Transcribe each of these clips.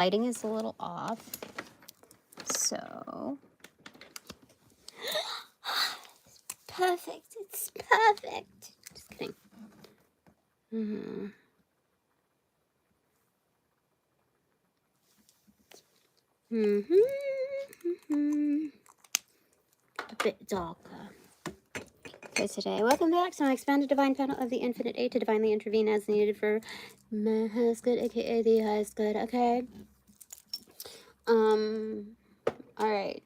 lighting is a little off. So perfect. It's perfect. Just kidding. A bit darker. Okay, today, welcome back to my expanded divine panel of the infinite eight to divinely intervene as needed for my highest good, aka the highest good. Okay. All right.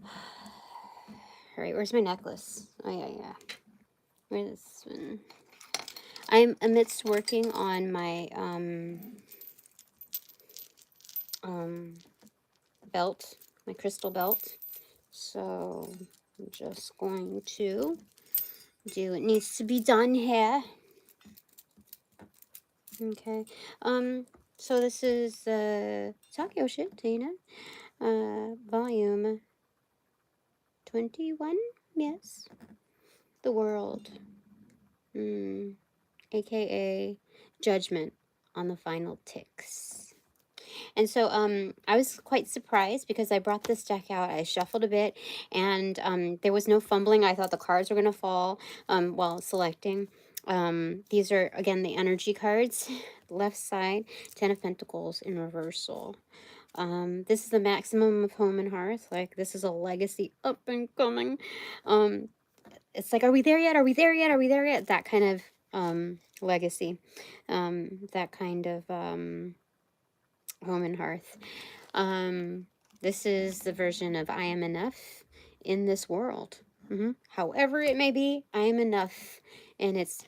All right, where's my necklace? Oh, yeah. Where's this one? I'm amidst working on my, belt, my crystal belt. So, I'm just going to do what needs to be done here. Okay. So this is, Takeo Tina, volume 21, yes. The World, aka Judgment on the Final Ticks. And so I was quite surprised because I brought this deck out, I shuffled a bit, and there was no fumbling. I thought the cards were going to fall while selecting. These are, again, the energy cards. Left side, 10 of Pentacles in reversal. This is the maximum of home and hearth. Like, this is a legacy up and coming. It's like, are we there yet? Are we there yet? Are we there yet? That kind of legacy. That kind of home and hearth. This is the version of I am enough in this world. However it may be, I am enough in its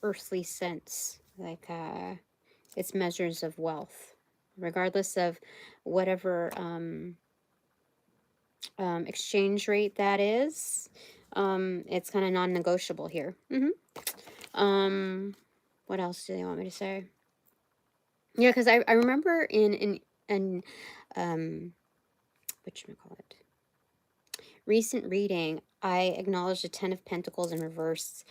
earthly sense. Like, its measures of wealth. Regardless of whatever exchange rate that is, it's kind of non-negotiable here. What else do they want me to say? Yeah, because I remember in whatchamacallit, recent reading, I acknowledged the 10 of Pentacles in reverse,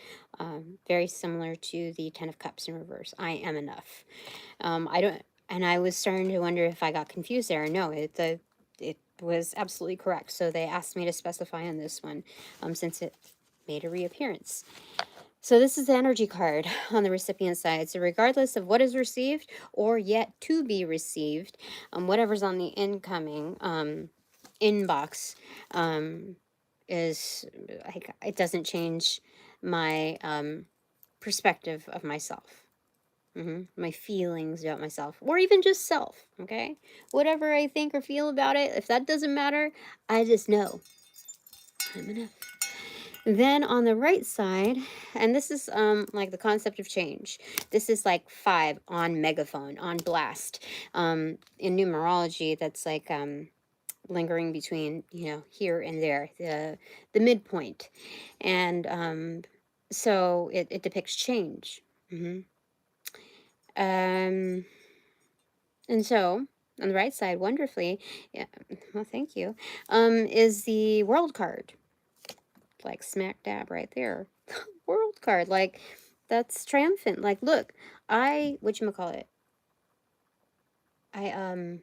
very similar to the 10 of Cups in reverse. I am enough. And I was starting to wonder if I got confused there. No, it was absolutely correct. So they asked me to specify on this one, since it made a reappearance. So this is the energy card on the recipient side. So regardless of what is received or yet to be received, whatever's on the incoming inbox is like, it doesn't change my perspective of myself. My feelings about myself, or even just self, okay? Whatever I think or feel about it, if that doesn't matter, I just know I'm enough. Then on the right side, and this is like the concept of change. This is like 5 on megaphone, on blast. In numerology, that's like lingering between, here and there, the midpoint. And so it depicts change. And so on the right side, wonderfully, yeah, well, thank you, is the World card. Like smack dab right there. World card, like, that's triumphant. Like, look, whatchamacallit, I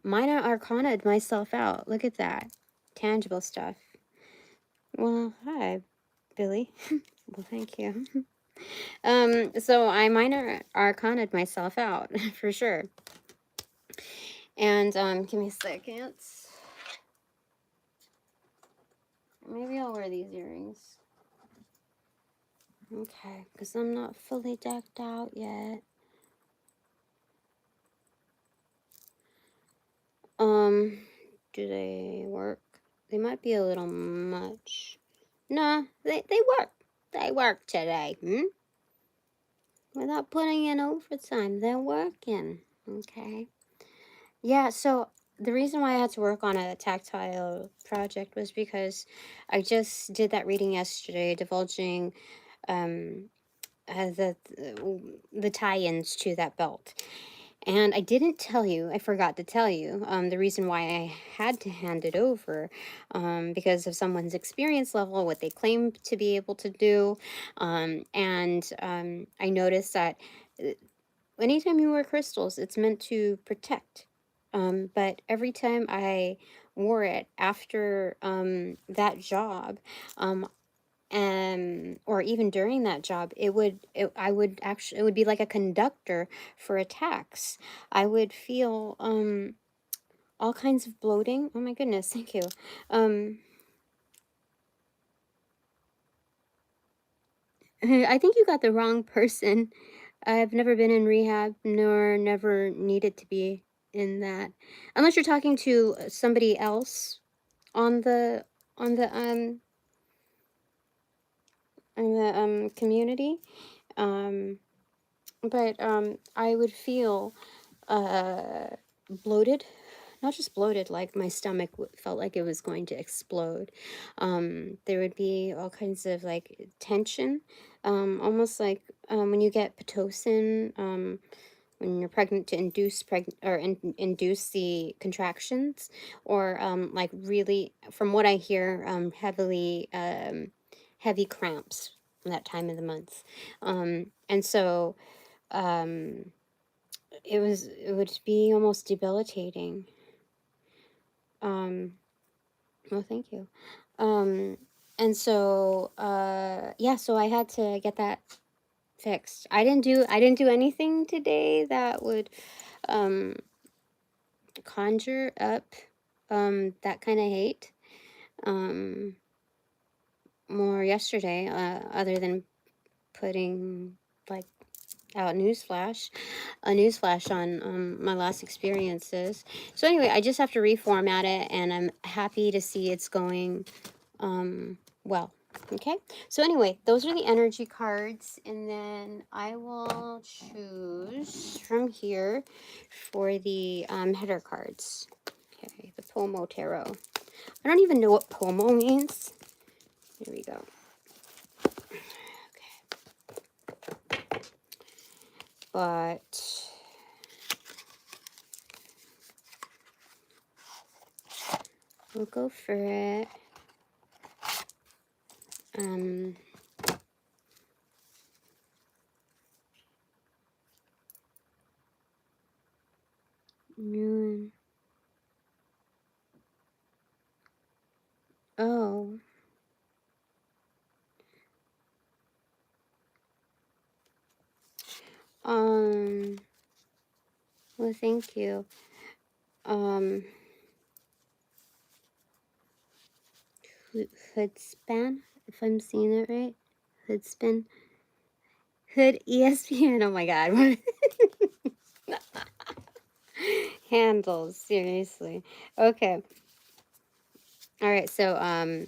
minor arcana'd myself out. Look at that. Tangible stuff. Well, hi, Billy. Well, thank you. So I minor arcana'd myself out, for sure. And, give me a second. Maybe I'll wear these earrings. Okay, because I'm not fully decked out yet. Do they work? They might be a little much. Nah, they work. They work today, Without putting in overtime, they're working, okay? Yeah, so the reason why I had to work on a tactile project was because I just did that reading yesterday, divulging the tie-ins to that belt. And I didn't tell you, I forgot to tell you, the reason why I had to hand it over, because of someone's experience level, what they claim to be able to do. And I noticed that uh, anytime you wear crystals, it's meant to protect. But every time I wore it after that job, um, or even during that job, I would actually, it would be like a conductor for attacks. I would feel all kinds of bloating. Oh my goodness, thank you. um I think you got the wrong person. I've never been in rehab, nor never needed to be in that, unless you're talking to somebody else on the on the um community. um but I would feel uh bloated, not just bloated, like my stomach felt like it was going to explode. There would be all kinds of like tension, almost like when you get pitocin, when you're pregnant, to induce induce the contractions, or like really, from what I hear, heavy cramps that time of the month. And so um it would be almost debilitating. um well, thank you. um and so yeah, so I had to get that fixed. I didn't do anything today that would um conjure up that kind of hate. um More yesterday, other than putting like out a newsflash on my last experiences. So anyway, I just have to reformat it, and I'm happy to see it's going well. Okay, so anyway, those are the energy cards, and then I will choose from here for the header cards. Okay, the Pomo Tarot. I don't even know what Pomo means. Here we go. Okay, but we'll go for it. Um, Moon. Oh. Um. Well, thank you. Um. Hoodspan, if I'm seeing it right. Hoodspin. Hood ESPN. Oh my God. Handles. Seriously. Okay. All right. So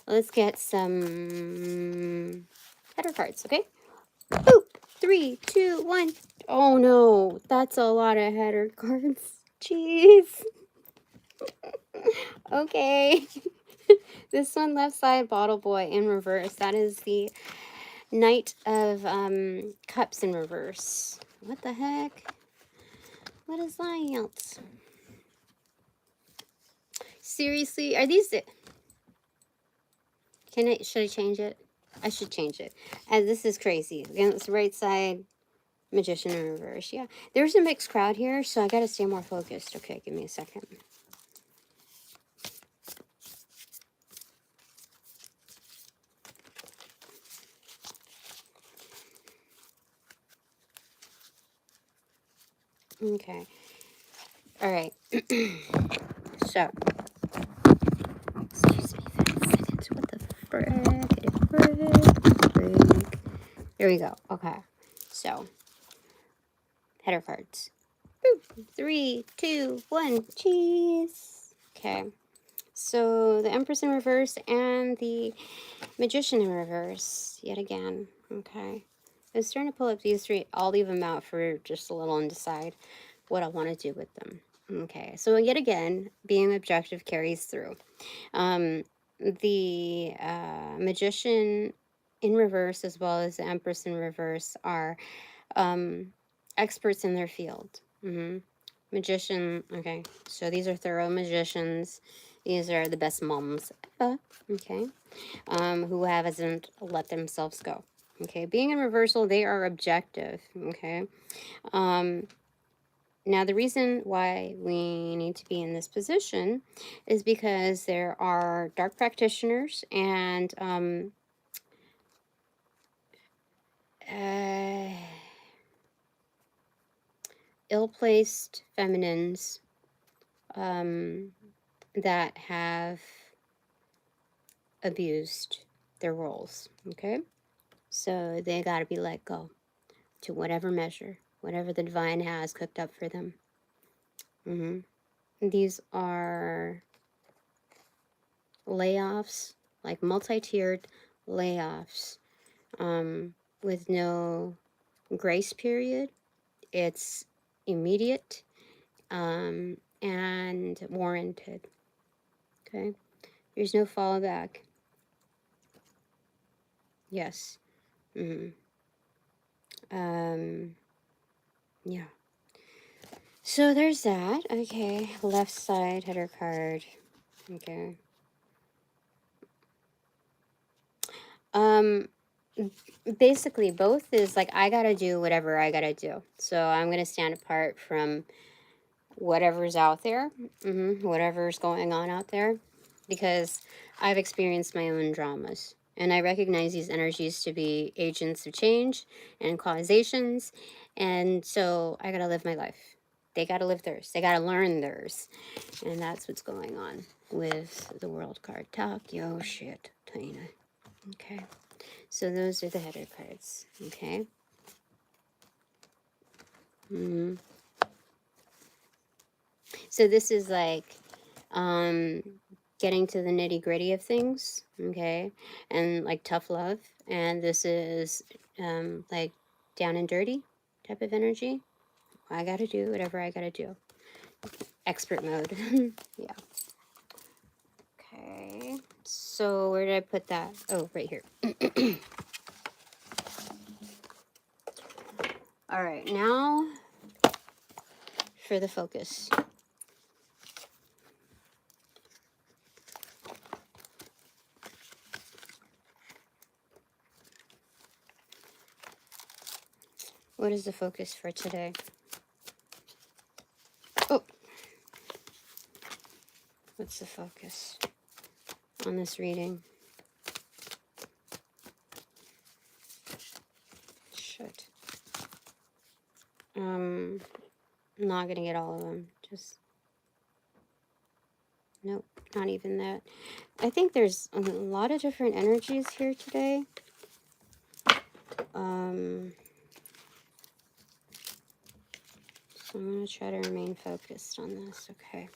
let's get some header cards. Okay. Boop. 3, 2, 1. Oh no, that's a lot of header cards. Jeez. Okay. This one, left side, bottle boy in reverse. That is the Knight of Cups in reverse. What the heck? What is that? Seriously, are these? Should I change it? I should change it. And this is crazy. Against the right side, Magician in reverse. Yeah, there's a mixed crowd here, so I gotta stay more focused. Okay, give me a second. Okay. All right. So, excuse me for a second. What the frick? There we go. Okay. So, header cards. Boop. 3, 2, 1. Cheese. Okay. So, the Empress in reverse and the Magician in reverse yet again. Okay. I was starting to pull up these three. I'll leave them out for just a little and decide what I want to do with them. Okay. So, yet again, being objective carries through. The Magician in reverse, as well as the Empress in reverse, are experts in their field. Magician, okay, so these are thorough magicians. These are the best moms ever, okay, who hasn't let themselves go. Okay, being in reversal, they are objective, okay. Now, the reason why we need to be in this position is because there are dark practitioners and ill-placed feminines that have abused their roles, okay? So they got to be let go to whatever measure, whatever the divine has cooked up for them. These are layoffs, like multi-tiered layoffs, with no grace period. It's immediate and warranted. Okay, there's no fallback. Yes. Yeah. So there's that. Okay, left side header card. Okay. Basically both is like I gotta do whatever I gotta do. So I'm gonna stand apart from whatever's out there, whatever's going on out there, because I've experienced my own dramas. And I recognize these energies to be agents of change and causations. And so I gotta live my life. They gotta live theirs. They gotta learn theirs. And that's what's going on with the world card. Talk yo shit, Tina. Okay. So those are the header cards. Okay. So this is like getting to the nitty gritty of things, okay, and like tough love. And this is like down and dirty type of energy. I gotta do whatever I gotta do. Expert mode. Yeah. Okay. So where did I put that? Oh, right here. All right. Now for the focus. What is the focus for today? Oh, what's the focus on this reading? Shit. I'm not gonna get all of them. Just nope, not even that. I think there's a lot of different energies here today. So I'm gonna try to remain focused on this. Okay.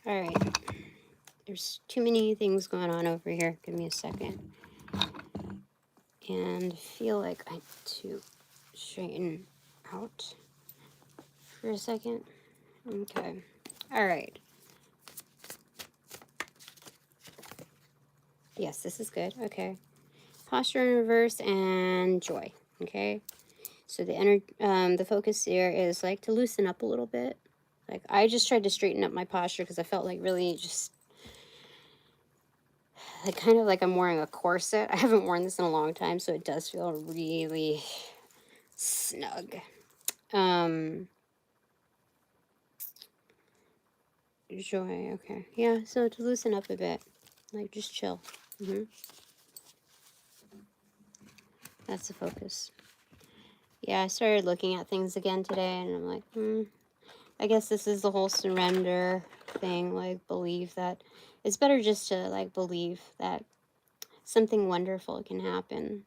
All right. There's too many things going on over here. Give me a second. And I feel like I need to straighten out for a second. Okay. All right. Yes, this is good. Okay. Posture in reverse and joy. Okay. So the focus here is like to loosen up a little bit. Like I just tried to straighten up my posture because I felt like really just like kind of like I'm wearing a corset. I haven't worn this in a long time, so it does feel really snug. Joy, okay. Yeah, so to loosen up a bit. Like just chill. That's the focus. Yeah, I started looking at things again today and I'm like, I guess this is the whole surrender thing. Like believe that it's better just to like believe that something wonderful can happen.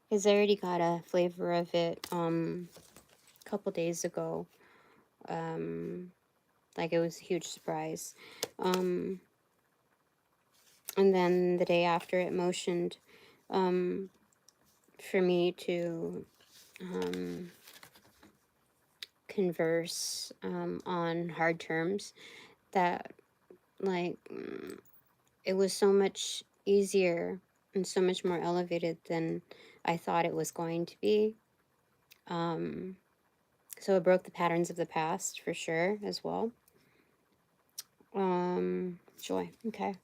Because I already got a flavor of it a couple days ago. Like it was a huge surprise. And then the day after it motioned for me to converse on hard terms that like it was so much easier and so much more elevated than I thought it was going to be. So it broke the patterns of the past for sure as well. Joy. Okay.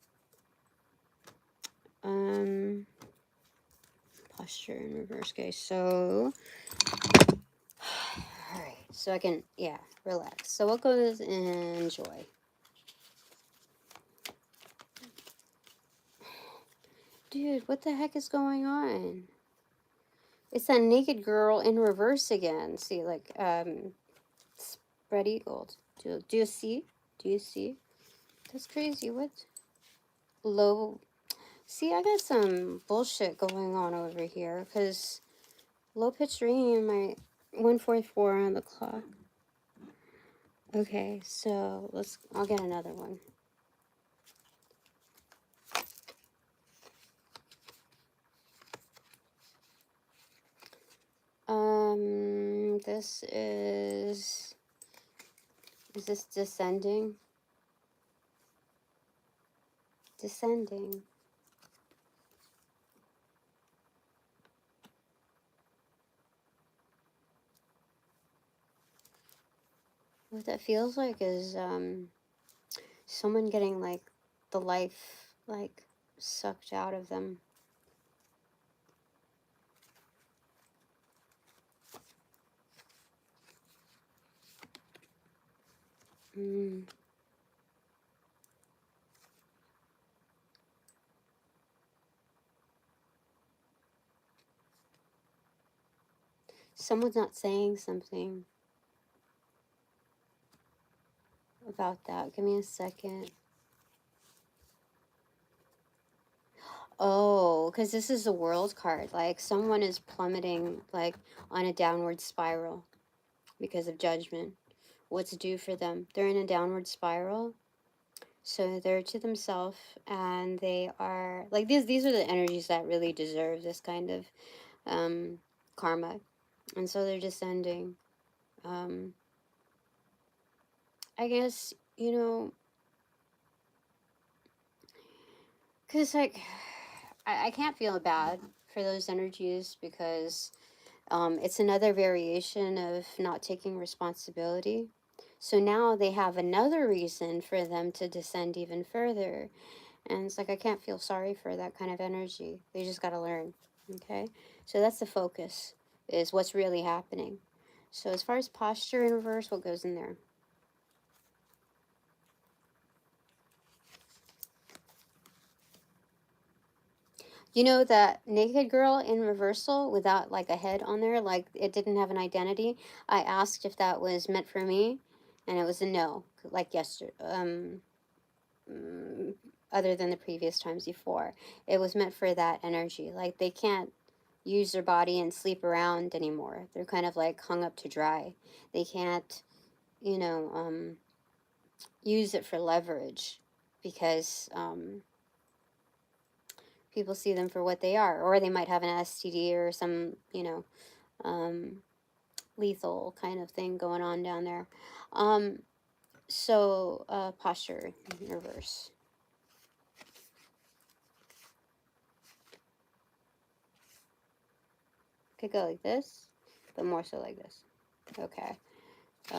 Posture in reverse. Okay, so all right. So I can, yeah, relax. So what goes in joy? Dude, what the heck is going on? It's that naked girl in reverse again. See, like, spread eagled. Do you see? Do you see? That's crazy. What? Low. See, I got some bullshit going on over here because low pitch ringing my 144 on the clock. Okay, so I'll get another one. This is this descending? Descending. What that feels like is, someone getting, like, the life, like, sucked out of them. Someone's not saying something about that. Give me a second. Oh, because this is the world card. Like, someone is plummeting, like, on a downward spiral because of judgment. What's due for them? They're in a downward spiral. So they're to themselves, and they are, like, these are the energies that really deserve this kind of karma. And so they're descending. I guess, because, like, I can't feel bad for those energies because it's another variation of not taking responsibility. So now they have another reason for them to descend even further. And it's like, I can't feel sorry for that kind of energy. They just got to learn. Okay? So that's the focus, is what's really happening. So as far as posture in reverse, what goes in there? You know that naked girl in reversal without, like, a head on there, like it didn't have an identity? I asked if that was meant for me, and it was a no, like yesterday, other than the previous times before. It was meant for that energy. Like, they can't use their body and sleep around anymore. They're kind of like hung up to dry. They can't, you know, use it for leverage because people see them for what they are, or they might have an STD or some, lethal kind of thing going on down there. So posture in reverse. Could go like this, but more so like this. Okay. So,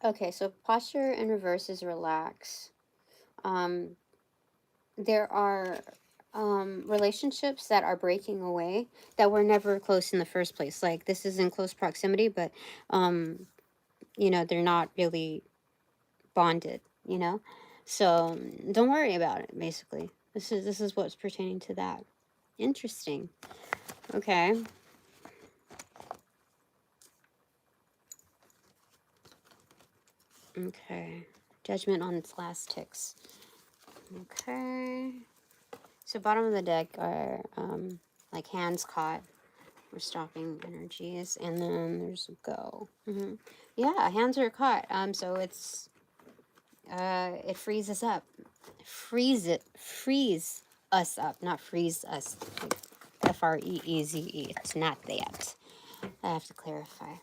okay, so posture in reverse is relax. There are relationships that are breaking away that were never close in the first place. Like, this is in close proximity, but they're not really bonded. So don't worry about it. Basically, this is what's pertaining to that. Interesting. Okay. Okay. Judgment on its last ticks. Okay. So bottom of the deck are like hands caught. We're stopping energies, and then there's a go. Yeah, hands are caught. So it freezes up. Freeze us up, not freeze us. Like FREEZE. It's not that. I have to clarify.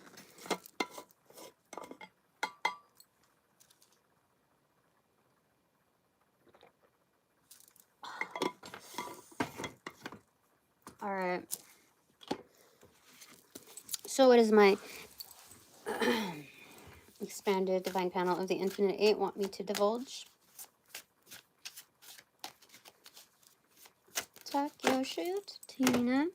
All right. So what does my expanded divine panel of the Infinite Eight want me to divulge? Tuck your shirt, Tina.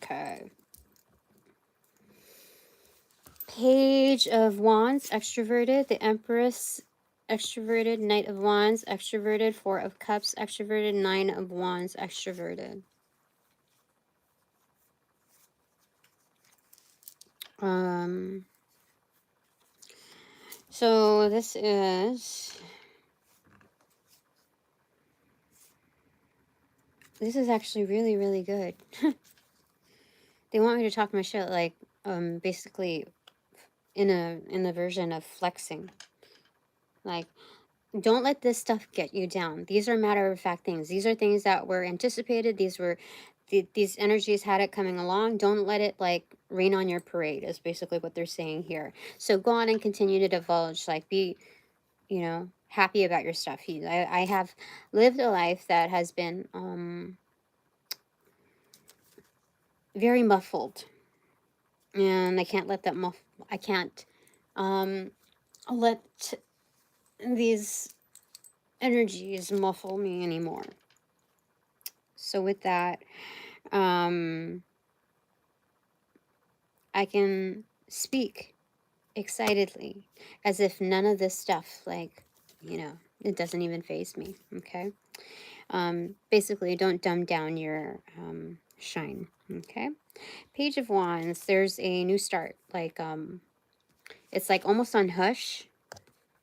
Okay. Page of Wands, extroverted. The Empress, extroverted. Knight of Wands, extroverted. Four of Cups, extroverted. Nine of Wands, extroverted. So this is actually really, really good. They want me to talk my shit, like, basically in a version of flexing. Like, don't let this stuff get you down. These are matter-of-fact things. These are things that were anticipated. These energies had it coming along. Don't let it, like, rain on your parade, is basically what they're saying here. So go on and continue to divulge. Like, be, you know, happy about your stuff. I have lived a life that has been very muffled. And I can't let that I can't let these energies muffle me anymore. So with that, I can speak excitedly as if none of this stuff, like, you know, it doesn't even faze me. Okay. Basically, don't dumb down your shine. Okay. Page of Wands, there's a new start. Like, it's like almost on hush,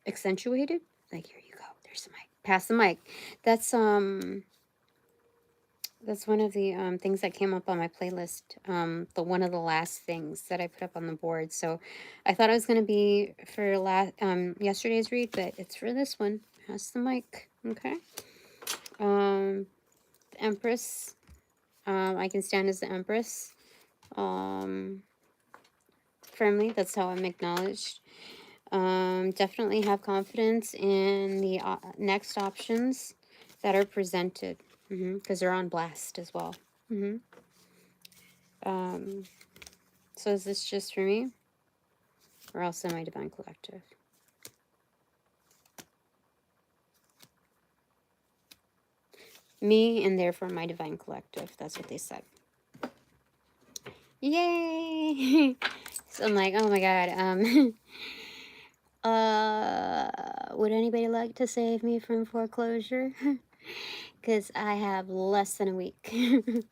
accentuated. Like, here you go. There's the mic. Pass the mic. That's one of the things that came up on my playlist. One of the last things that I put up on the board. So I thought it was going to be for yesterday's read, but it's for this one. Pass the mic. Okay. The Empress. I can stand as the Empress. Firmly. That's how I'm acknowledged. Definitely have confidence in the next options that are presented, because they're on blast as well. So is this just for me, or also my divine collective? Me, and therefore my divine collective. That's what they said. Yay! So I'm like, oh my god. Would anybody like to save me from foreclosure? Because I have less than a week to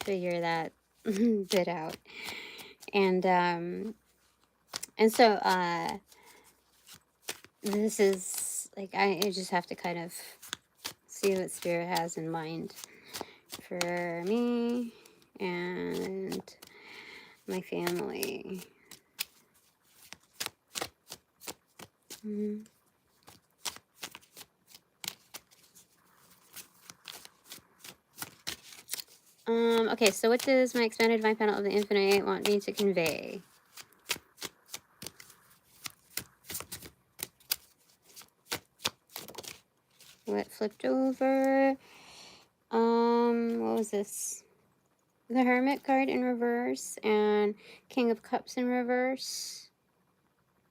figure that bit out. And so this is like, I just have to kind of see what Spirit has in mind for me and my family. Okay, so what does my expanded divine panel of the Infinite want me to convey? What flipped over? What was this? The Hermit card in reverse and King of Cups in reverse.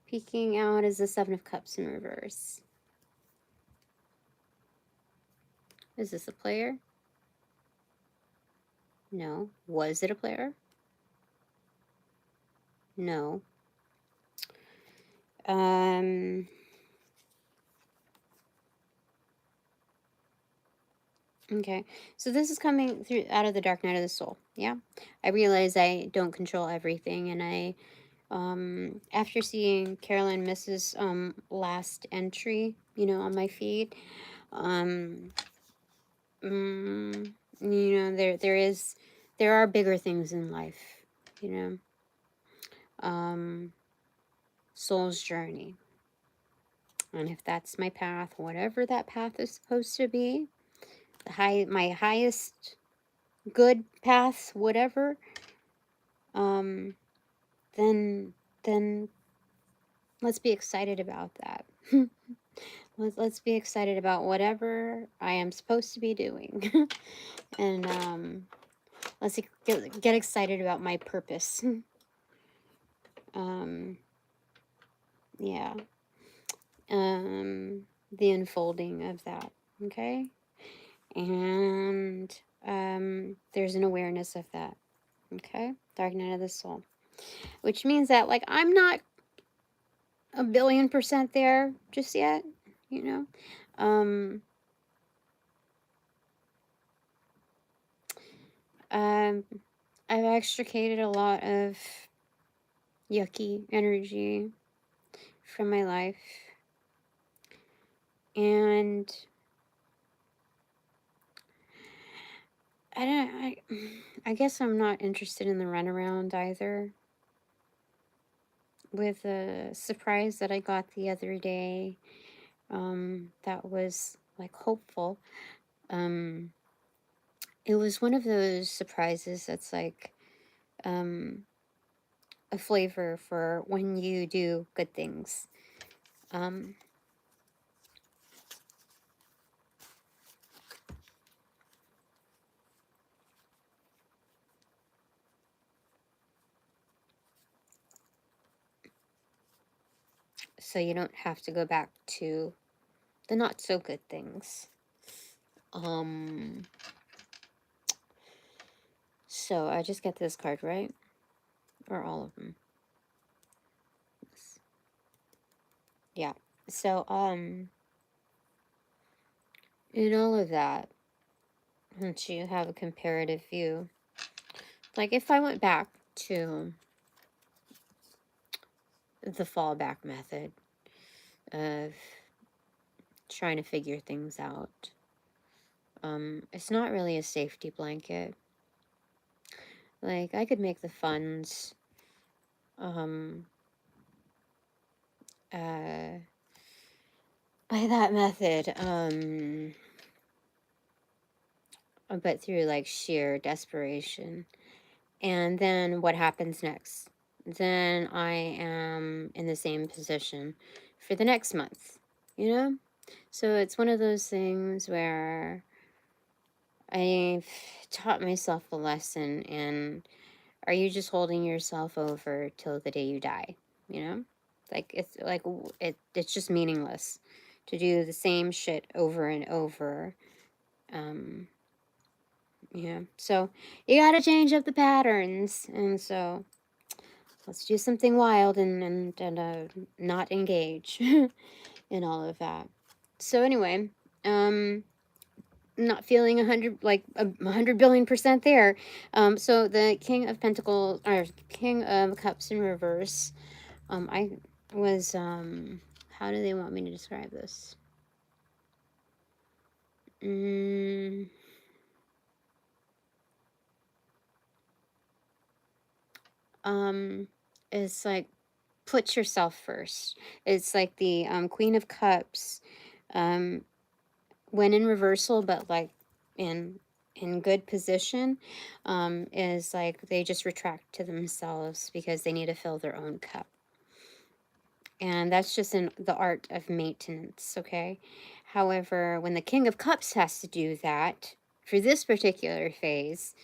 Peeking out is the Seven of Cups in reverse. Is this a player? No. Was it a player? No. Okay, so this is coming through out of the dark night of the soul. Yeah, I realize I don't control everything, and I, after seeing Carolyn Miss's last entry, you know, on my feed, you know, there are bigger things in life, you know, soul's journey, and if that's my path, whatever that path is supposed to be, my highest good path, whatever, then let's be excited about that. Let's be excited about whatever I am supposed to be doing. And let's get excited about my purpose. Yeah. The unfolding of that. Okay. And there's an awareness of that. Okay. Dark night of the soul. Which means that, like, I'm not 1,000,000,000% there just yet, you know. I've extricated a lot of yucky energy from my life, and I guess I'm not interested in the runaround either. With a surprise that I got the other day, that was like hopeful. It was one of those surprises that's like a flavor for when you do good things. So you don't have to go back to the not so good things. So I just get this card, right? Or all of them. Yeah. So, in all of that, once you have a comparative view, like if I went back to the fallback method of trying to figure things out, it's not really a safety blanket. Like, I could make the funds, by that method, but through like sheer desperation. And then what happens next? Then I am in the same position for the next month, you know? So it's one of those things where I've taught myself a lesson, and are you just holding yourself over till the day you die, you know? Like, it's just meaningless to do the same shit over and over. Yeah, so you gotta change up the patterns, and so let's do something wild and not engage in all of that. So anyway, not feeling 100 billion% there. So the King of Pentacles, or King of Cups in reverse. I was how do they want me to describe this? It's like, put yourself first. It's like the Queen of Cups, when in reversal, but like in good position, is like they just retract to themselves because they need to fill their own cup. And that's just in the art of maintenance, okay? However, when the King of Cups has to do that, for this particular phase,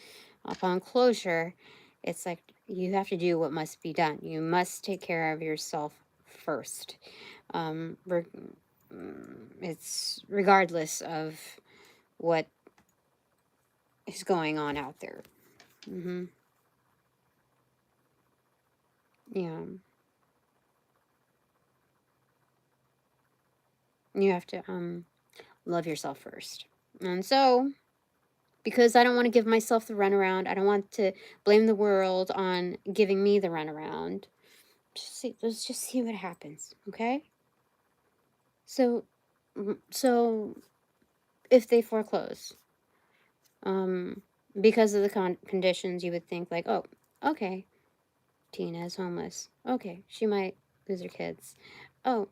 upon closure, it's like you have to do what must be done. You must take care of yourself first. It's regardless of what is going on out there. Yeah. You have to love yourself first. And so, because I don't want to give myself the runaround, I don't want to blame the world on giving me the runaround. Let's just see what happens, okay? So if they foreclose, because of the conditions, you would think like, oh, okay, Tina is homeless. Okay, she might lose her kids. Oh,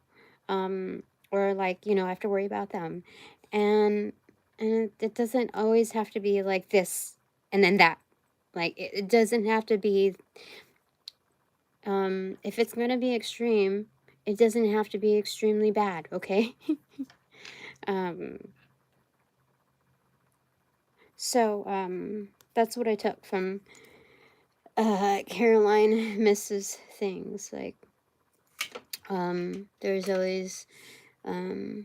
or like, I have to worry about them, and it doesn't always have to be like this and then that. Like, it doesn't have to be. If it's gonna be extreme, It doesn't have to be extremely bad, okay? That's what I took from Caroline misses things. Like, there's always, a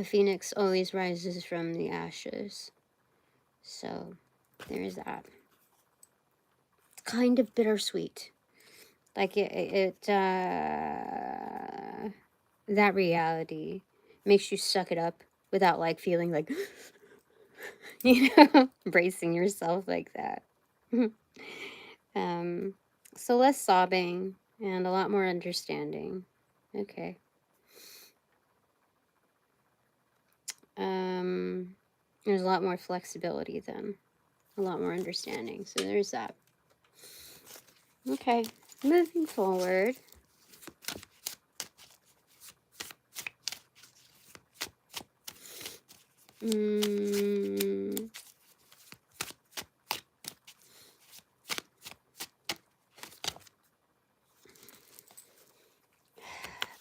phoenix always rises from the ashes. So, there's that. It's kind of bittersweet. Like, that reality makes you suck it up without, like, feeling like, bracing yourself like that. So less sobbing and a lot more understanding. Okay. There's a lot more flexibility then. A lot more understanding. So there's that. Okay. Moving forward.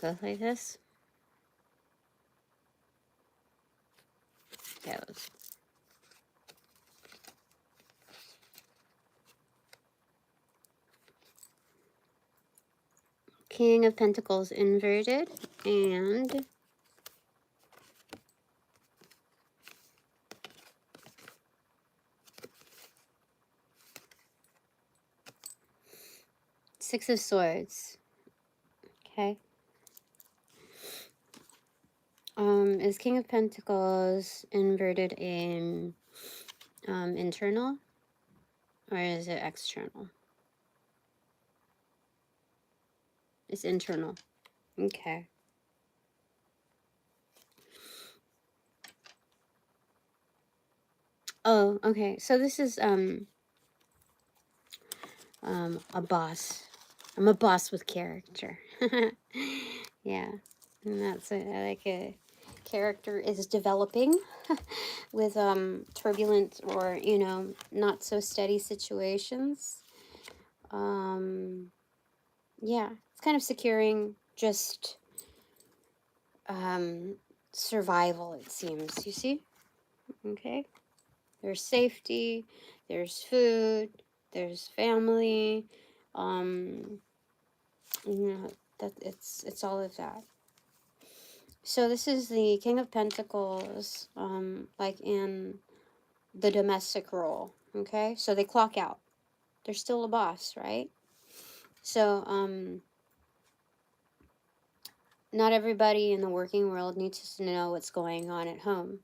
Go like this. Goes. King of Pentacles inverted and Six of Swords. Okay. Is King of Pentacles inverted in internal or is it external? It's internal. Okay. Oh, okay. So this is a boss. I'm a boss with character. Yeah. And that's it. I like a character is developing with turbulent or, not so steady situations. Yeah, it's kind of securing just survival, it seems. You see? Okay. There's safety, there's food, there's family, that it's all of that. So this is the King of Pentacles, like in the domestic role, okay? So they clock out. They're still a boss, right? So, not everybody in the working world needs to know what's going on at home.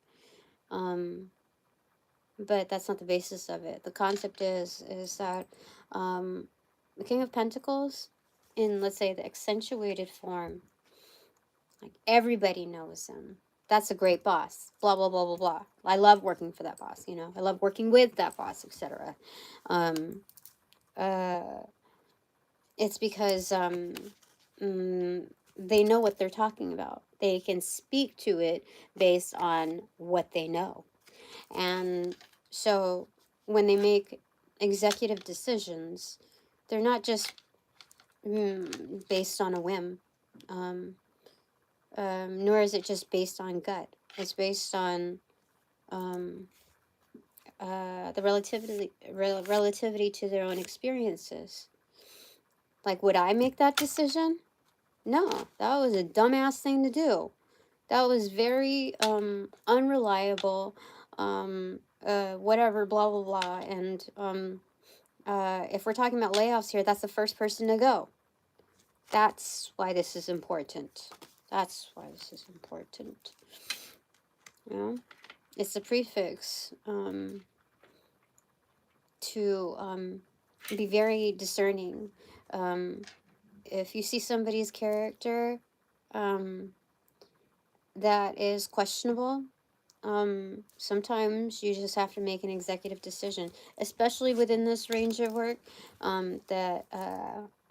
But that's not the basis of it. The concept is that the King of Pentacles, in, let's say, the accentuated form, like everybody knows him. That's a great boss. Blah, blah, blah, blah, blah. I love working for that boss, I love working with that boss, etc. It's because they know what they're talking about. They can speak to it based on what they know. And so when they make executive decisions, they're not just based on a whim, nor is it just based on gut. It's based on the relativity to their own experiences. Like, would I make that decision? No, that was a dumbass thing to do. That was very unreliable, whatever, blah, blah, blah. And if we're talking about layoffs here, that's the first person to go. That's why this is important. That's why this is important. It's a prefix to be very discerning. If you see somebody's character that is questionable, sometimes you just have to make an executive decision, especially within this range of work, that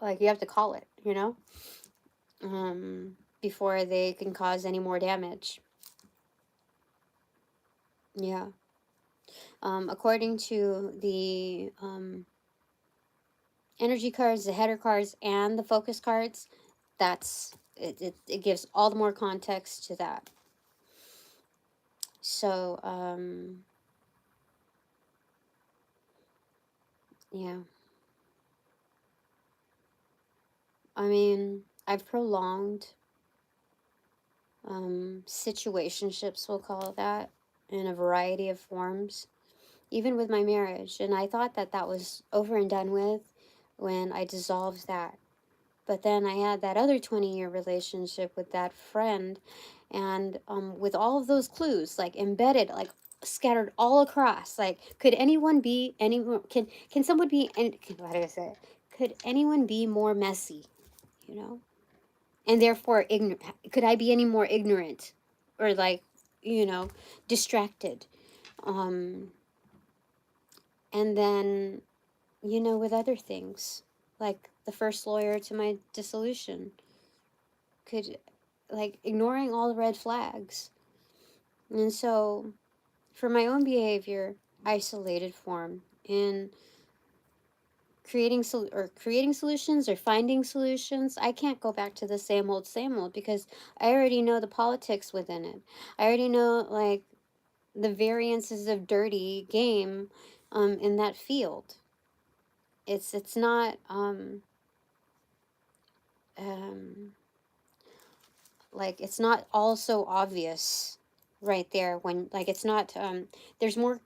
like you have to call it, before they can cause any more damage. Yeah. According to the energy cards, the header cards, and the focus cards, that's it gives all the more context to that. So yeah, I mean, I've prolonged situationships, we'll call that, in a variety of forms, even with my marriage. And I thought that that was over and done with when I dissolved that. But then I had that other 20-year relationship with that friend, and with all of those clues, like embedded, like scattered all across. Like, could anyone be any more? Can someone be? And how do I say it? Could anyone be more messy? You know, and therefore ignorant. Could I be any more ignorant, or like, you know, distracted? Um, and then, you know, with other things, like the first lawyer to my dissolution, could, like, ignoring all the red flags. And so, for my own behavior, isolated form in creating solutions or finding solutions, I can't go back to the same old because I already know the politics within it. I already know, like, the variances of dirty game in that field. It's not um like, it's not all so obvious right there, when, like, it's not there's more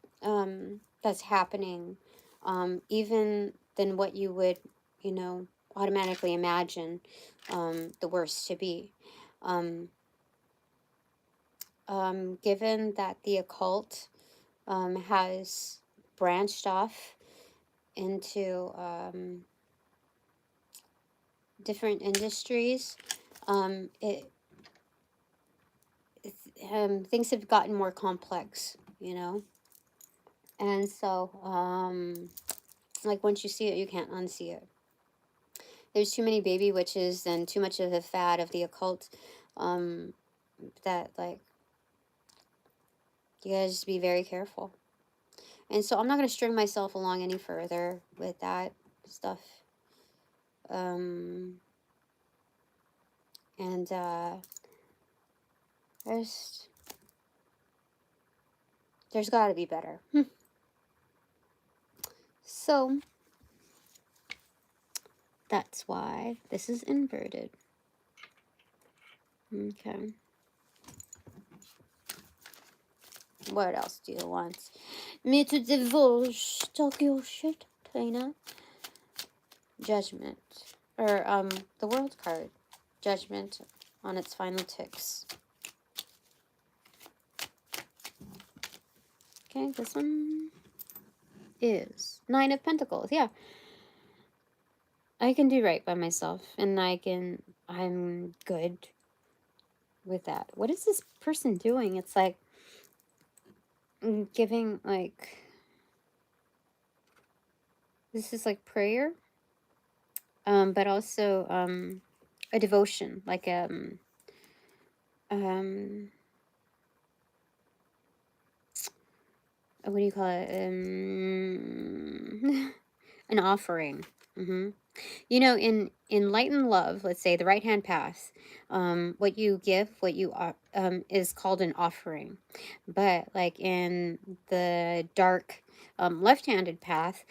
that's happening even than what you would, you know, automatically imagine the worst to be. um Given that the occult has branched off into different industries, it things have gotten more complex, you know. And so like, once you see it, you can't unsee it. There's too many baby witches and too much of the fad of the occult, um that, like, you gotta just be very careful. And so I'm not going to string myself along any further with that stuff. um and there's there's got to be better. So that's why this is inverted. Okay. What else do you want me to divulge? Talk your shit, Tina. Judgment. Or, the world card. Judgment on its final ticks. Okay, this one is Nine of Pentacles. Yeah. I can do right by myself, and I'm good with that. What is this person doing? It's like giving, like, this is like prayer, but also a devotion, like um what do you call it? An offering. You know, in light and love, let's say the right hand path, what you give, what you is called an offering. But, like, in the dark left-handed path,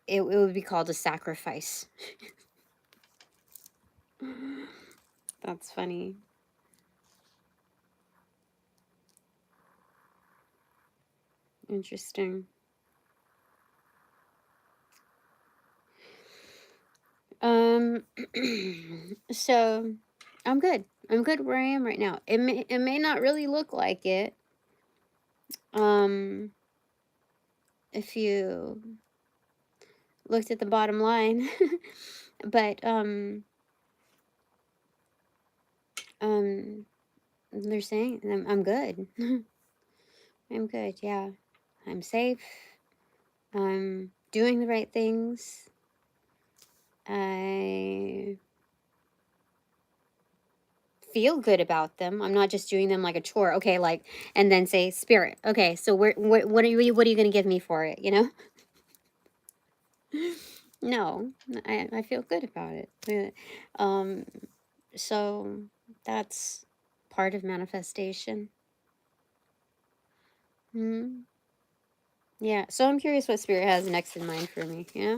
it would be called a sacrifice. That's funny. Interesting. So I'm good. I'm good where I am right now. It may not really look like it. If you looked at the bottom line, but they're saying I'm good. I'm good. Yeah, I'm safe. I'm doing the right things. I feel good about them. I'm not just doing them like a chore. Okay, like, and then say, Spirit. Okay, so what are you going to give me for it? You know. No, I feel good about it. Um, so that's part of manifestation. Hmm. Yeah. So I'm curious what spirit has next in mind for me. Yeah.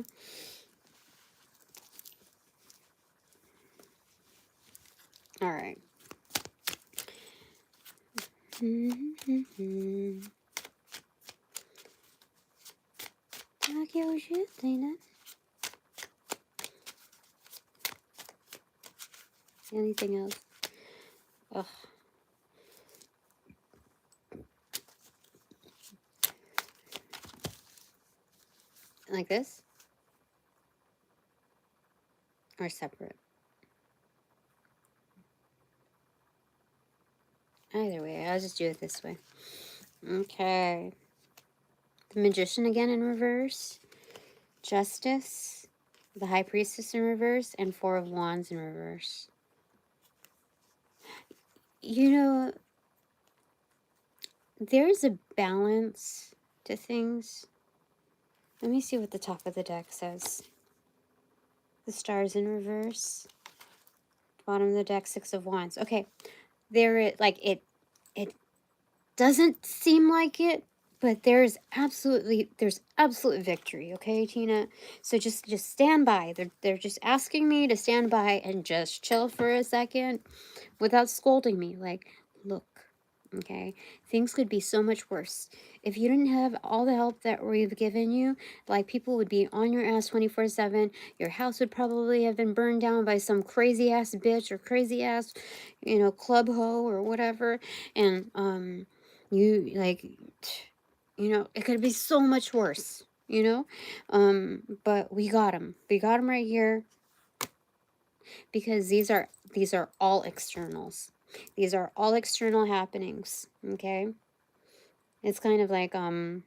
All right. Anything else? Ugh. Like this or separate? Either way, I'll just do it this way. Okay. The Magician again in reverse. Justice. The High Priestess in reverse. And Four of Wands in reverse. You know, there's a balance to things. Let me see what the top of the deck says. The Stars in reverse. Bottom of the deck, Six of Wands. Okay. There it like it doesn't seem like it, but there's absolute victory, okay, Tina? So just stand by. They're just asking me to stand by and just chill for a second without scolding me. Like, look, okay, things could be so much worse. If you didn't have all the help that we've given you, like, people would be on your ass 24/7. Your house would probably have been burned down by some crazy ass bitch or crazy ass, club hoe or whatever. And you like, it could be so much worse, but we got them right here, because these are all externals. These are all external happenings. Okay. It's kind of like a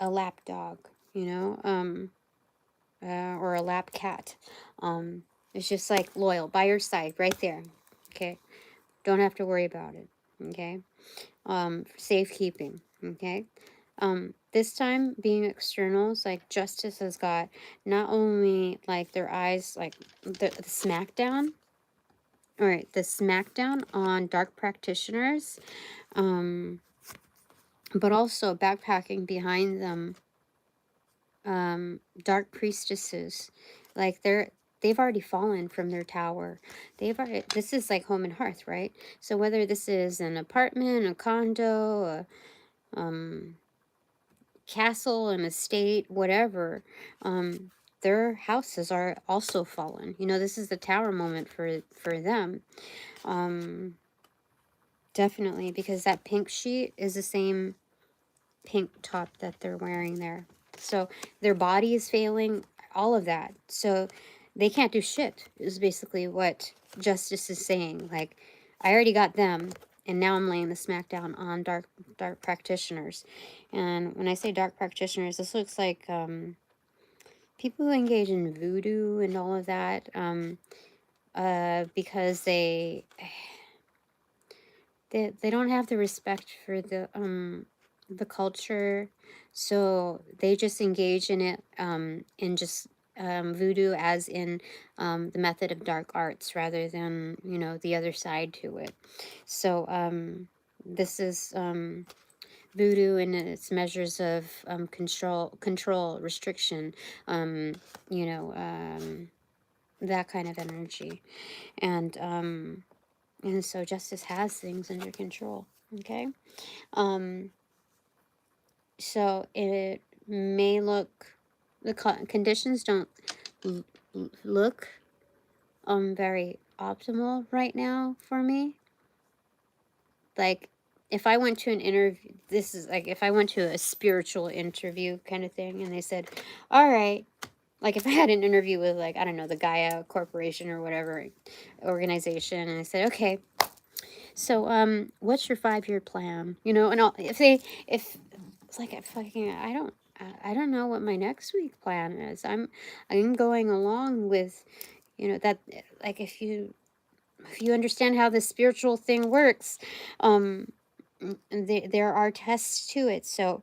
lap dog, or a lap cat. It's just like loyal by your side right there. Okay. Don't have to worry about it. Okay. Safekeeping. Okay. This time being externals, like Justice has got not only like their eyes, like the smackdown. All right, the smackdown on dark practitioners, but also backpacking behind them, dark priestesses, like they've already fallen from their tower. This is like home and hearth, right? So whether this is an apartment, a condo, a castle, an estate, whatever, their houses are also fallen. This is the tower moment for them. Definitely, because that pink sheet is the same pink top that they're wearing there. So their body is failing, all of that. So they can't do shit, is basically what Justice is saying. Like, I already got them, and now I'm laying the smackdown on dark practitioners. And when I say dark practitioners, this looks like people who engage in voodoo and all of that, because they don't have the respect for the culture, so they just engage in it, in just voodoo, as in the method of dark arts, rather than the other side to it. So this is voodoo and its measures of control, restriction, you know that kind of energy. And so Justice has things under control. Okay. Um, so it may look, the conditions don't look very optimal right now for me. Like, if I went to an interview, this is like if I went to a spiritual interview kind of thing, and they said, all right, like if I had an interview with, like, I don't know, the Gaia Corporation or whatever organization, and I said, okay, so what's your 5-year plan? And if it's like, I don't know what my next week plan is. I'm going along with, that, like, if you understand how the spiritual thing works, there are tests to it. So,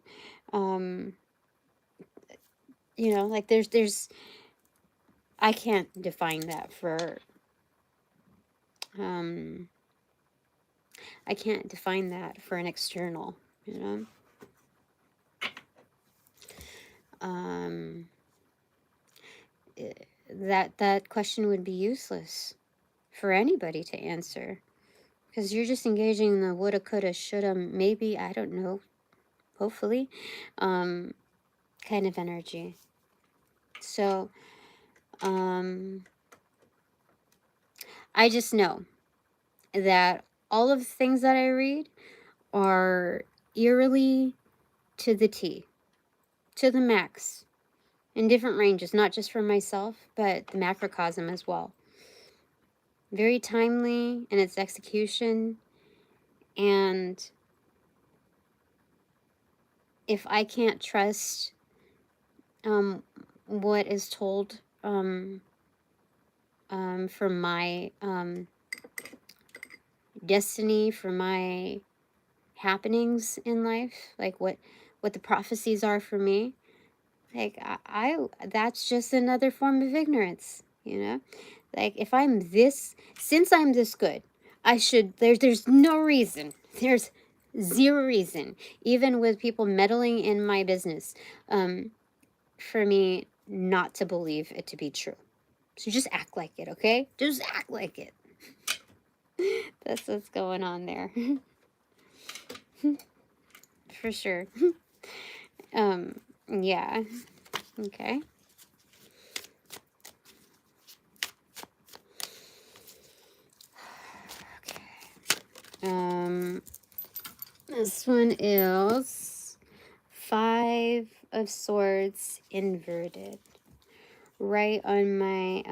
You know, like there's, I can't define that for, I can't define that for an external, you know. That question would be useless for anybody to answer, because you're just engaging in the woulda, coulda, shoulda, maybe, I don't know, hopefully, kind of energy. So, I just know that all of the things that I read are eerily to the T, to the max, in different ranges, not just for myself, but the macrocosm as well. Very timely in its execution, and if I can't trust what is told for my destiny, for my happenings in life, like what the prophecies are for me, like I that's just another form of ignorance, you know. Like if I'm this, since I'm this good, I should, there's no reason, there's zero reason, even with people meddling in my business, for me not to believe it to be true. So just act like it, okay? Just act like it. That's what's going on there. For sure. Yeah. Okay. Okay. This one is 5 of Swords inverted. Right on my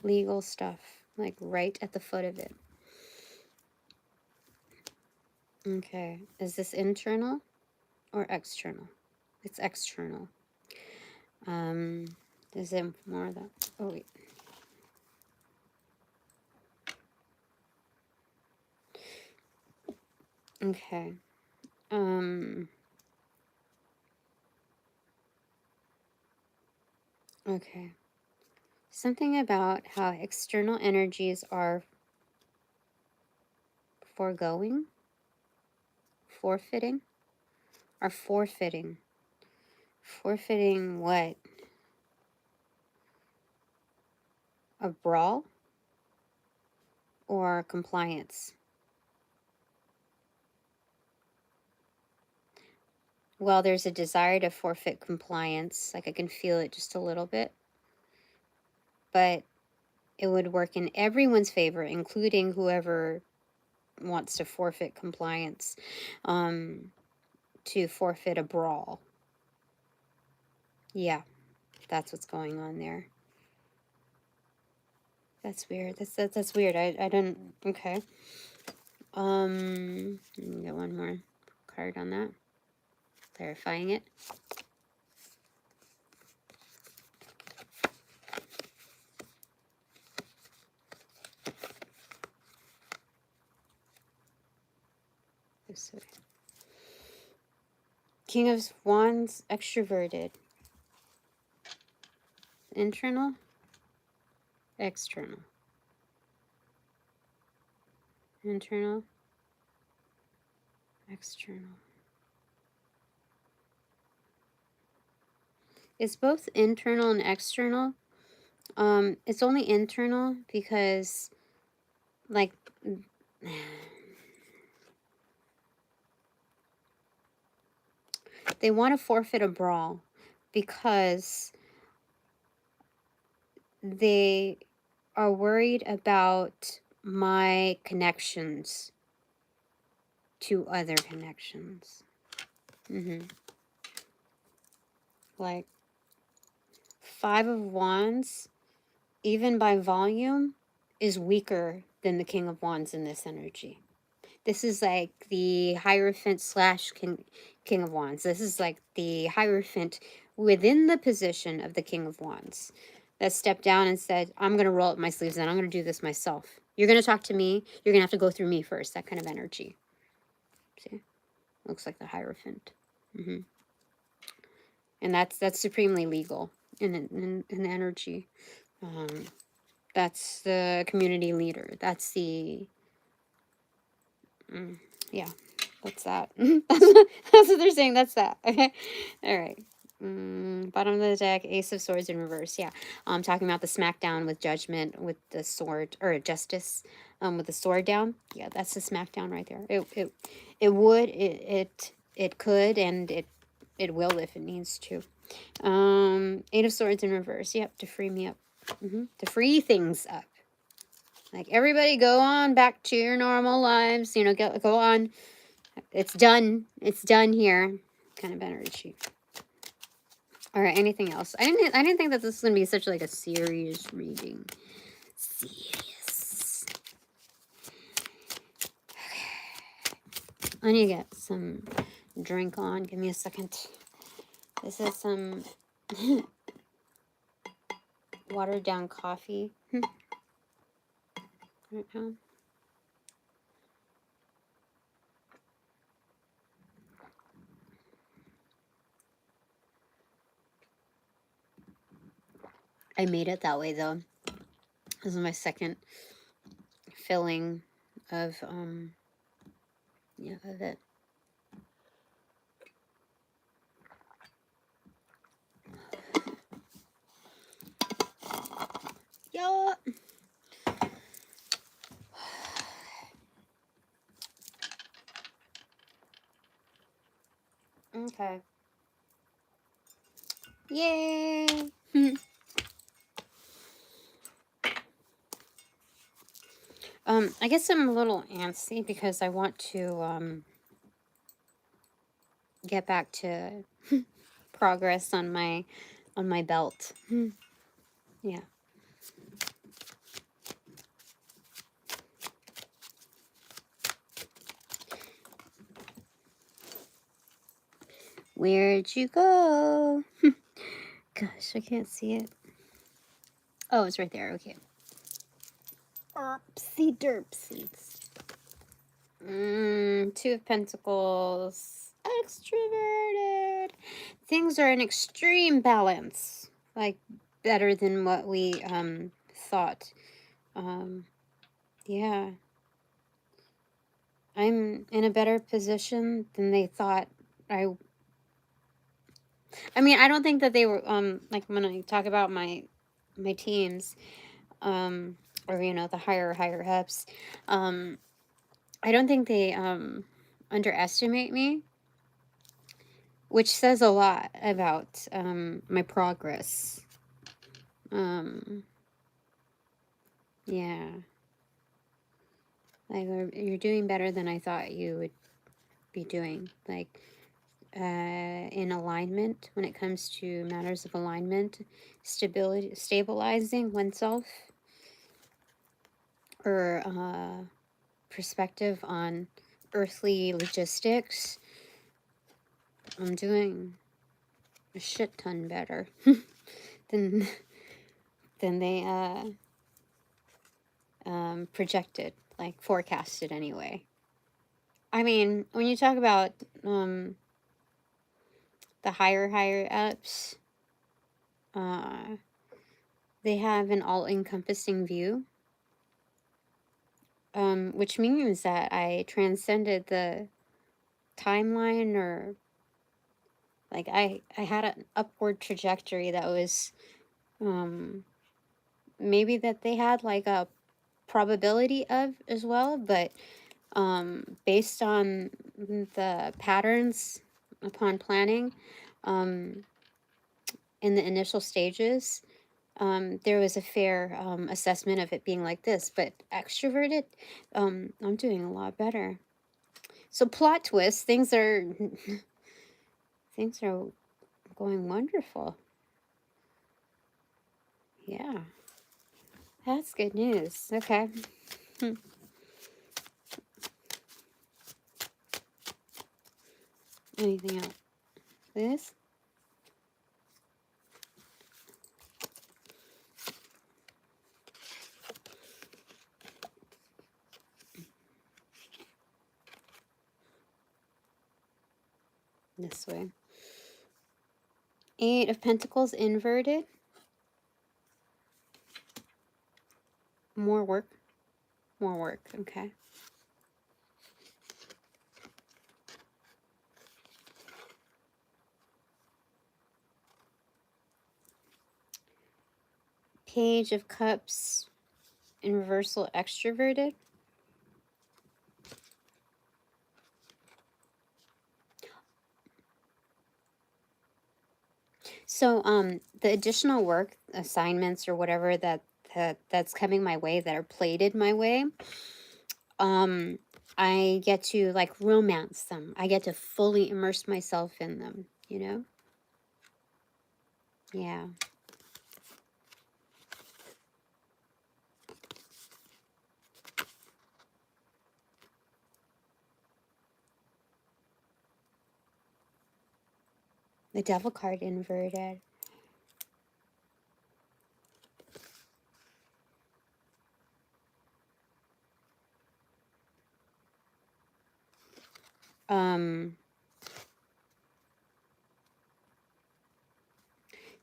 legal stuff, like right at the foot of it. Okay, is this internal or external? It's external. Is it more of that? Oh wait. Okay. Okay. Something about how external energies are foregoing, forfeiting, are forfeiting. Forfeiting what? A brawl or compliance? Well, there's a desire to forfeit compliance. Like I can feel it just a little bit. But it would work in everyone's favor, including whoever wants to forfeit compliance, to forfeit a brawl. Yeah, that's what's going on there. That's weird. That's weird. I don't. Okay. Let me get one more card on that, clarifying it. This way. King of Wands extroverted. Internal, external. Internal, external. It's both internal and external. It's only internal because, like, they want to forfeit a brawl because they are worried about my connections to other connections. Like, 5 of Wands, even by volume, is weaker than the King of Wands in this energy. This is like the Hierophant slash King of Wands. This is like the Hierophant within the position of the King of Wands that stepped down and said, I'm going to roll up my sleeves and I'm going to do this myself. You're going to talk to me. You're going to have to go through me first. That kind of energy. See? Looks like the Hierophant. And that's supremely legal in energy. That's the community leader. That's the yeah. That's that. That's what they're saying. That's that. Okay. All right. Bottom of the deck, Ace of Swords in reverse. Yeah. I'm talking about the smackdown with Judgment with the sword, or Justice with the sword down. Yeah, that's the smackdown right there. It would, it could, and it will if it needs to. Eight of Swords in reverse. Yep, to free me up. To free things up. Like, everybody go on back to your normal lives. You know, go on. It's done. It's done here. Kind of energy. All right. Anything else? I didn't think that this was gonna be such like a serious reading. Serious. Okay. I need to get some drink on. Give me a second. This is some watered down coffee. Right now. I made it that way though. This is my second filling of of it. Yeah. Okay. Yay. I guess I'm a little antsy because I want to get back to progress on my belt. Yeah. Where'd you go? Gosh, I can't see it. Oh, it's right there. Okay. Oopsie derpsies. Two of Pentacles. Extroverted. Things are in extreme balance. Like, better than what we thought. Yeah. I'm in a better position than they thought I mean, I don't think that they were like, when I talk about my teams, or you know, the higher ups, I don't think they underestimate me, which says a lot about my progress. Yeah. Like, you're doing better than I thought you would be doing. Like, in alignment, when it comes to matters of alignment, stabilizing oneself, or perspective on earthly logistics. I'm doing a shit ton better than they projected, like forecasted anyway. I mean, when you talk about the higher ups, they have an all-encompassing view, which means that I transcended the timeline, or like I had an upward trajectory that was maybe that they had like a probability of as well, but based on the patterns upon planning in the initial stages, there was a fair assessment of it being like this. But extroverted, I'm doing a lot better. So plot twist, things are things are going wonderful. Yeah, that's good news. Okay. Anything else? This? way. 8 of Pentacles inverted. More work. More work. Okay. Page of Cups in reversal, extroverted. So the additional work, assignments or whatever that's coming my way, that are plated my way, I get to like romance them. I get to fully immerse myself in them, you know? Yeah. The Devil card inverted.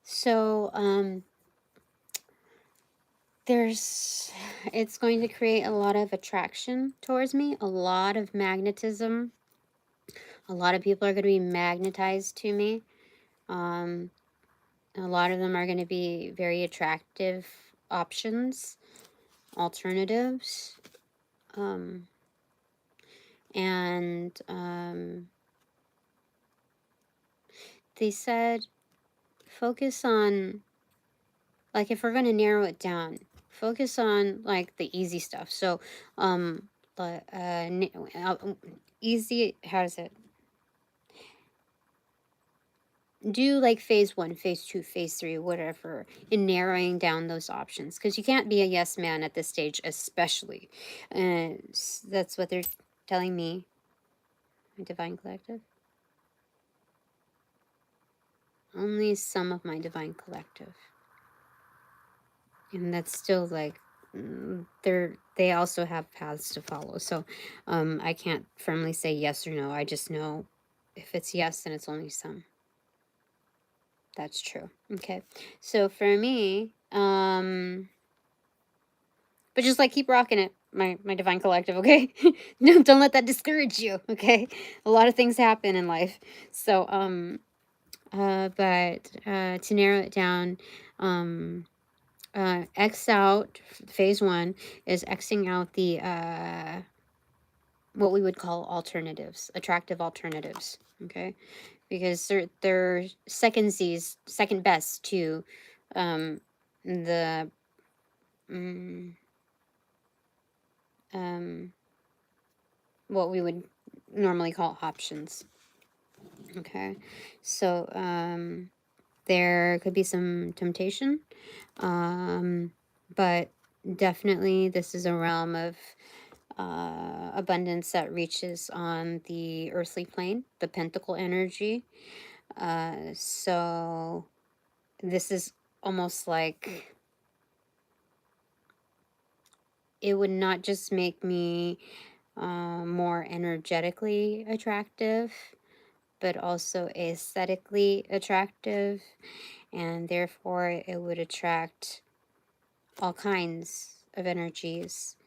So it's going to create a lot of attraction towards me, a lot of magnetism. A lot of people are going to be magnetized to me. A lot of them are going to be very attractive options, alternatives. They said focus on, like, if we're going to narrow it down, focus on like the easy stuff. So easy, how does it, do like phase 1, phase 2, phase 3, whatever, in narrowing down those options, because you can't be a yes man at this stage, especially. That's what they're telling me, my Divine Collective. Only some of my Divine Collective. And that's still like, they also have paths to follow. So I can't firmly say yes or no. I just know if it's yes, then it's only some. That's true. Okay. So for me, but just like keep rocking it, my Divine Collective, okay? No, don't let that discourage you, okay? A lot of things happen in life. So but to narrow it down, X out, phase 1 is Xing out the what we would call alternatives, attractive alternatives, okay? Because they're second best to the what we would normally call options. Okay, so there could be some temptation, but definitely this is a realm of abundance that reaches on the earthly plane, the pentacle energy. So this is almost like, it would not just make me more energetically attractive, but also aesthetically attractive, and therefore it would attract all kinds of energies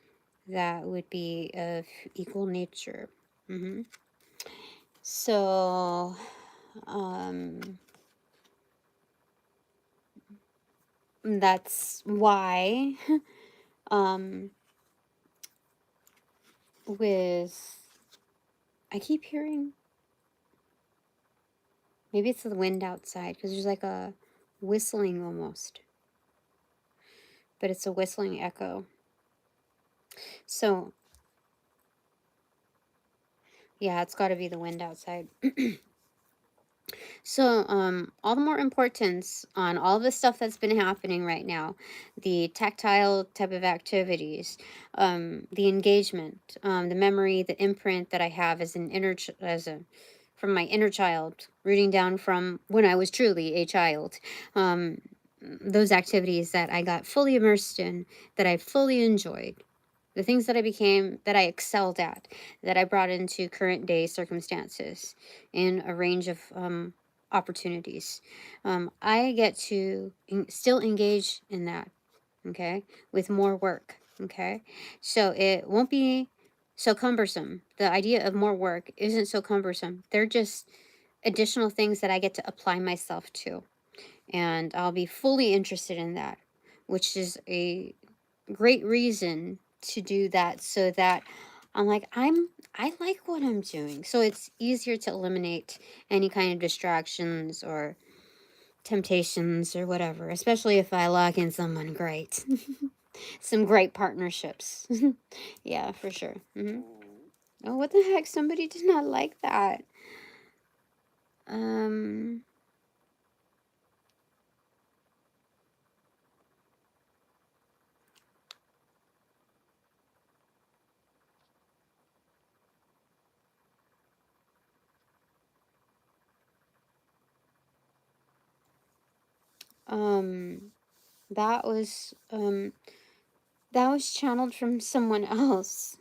that would be of equal nature. So that's why with, I keep hearing, maybe it's the wind outside, because there's like a whistling almost, but it's a whistling echo. So yeah, it's got to be the wind outside. So all the more importance on all the stuff that's been happening right now, the tactile type of activities, the engagement, the memory, the imprint that I have as an from my inner child, rooting down from when I was truly a child. Those activities that I got fully immersed in, that I fully enjoyed, the things that I became, that I excelled at, that I brought into current day circumstances in a range of opportunities. I get to still engage in that, okay, with more work, okay? So it won't be so cumbersome. The idea of more work isn't so cumbersome. They're just additional things that I get to apply myself to. And I'll be fully interested in that, which is a great reason to do that, so that I'm like, I like what I'm doing. So it's easier to eliminate any kind of distractions or temptations or whatever, especially if I lock in someone great. Some great partnerships. Yeah, for sure. Oh, what the heck? Somebody did not like that. Um, um, that was, that was channeled from someone else.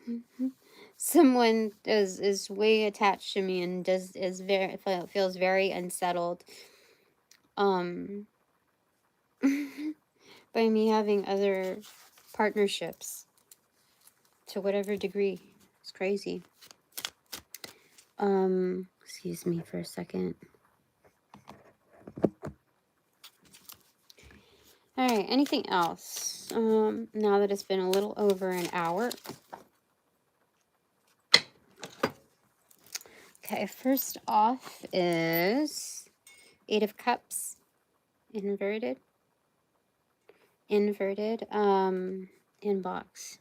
Someone is way attached to me and is very, feels very unsettled um by me having other partnerships to whatever degree. It's crazy. Excuse me for a second. All right, anything else? Now that it's been a little over an hour. Okay, first off is Eight of Cups, inverted, inbox.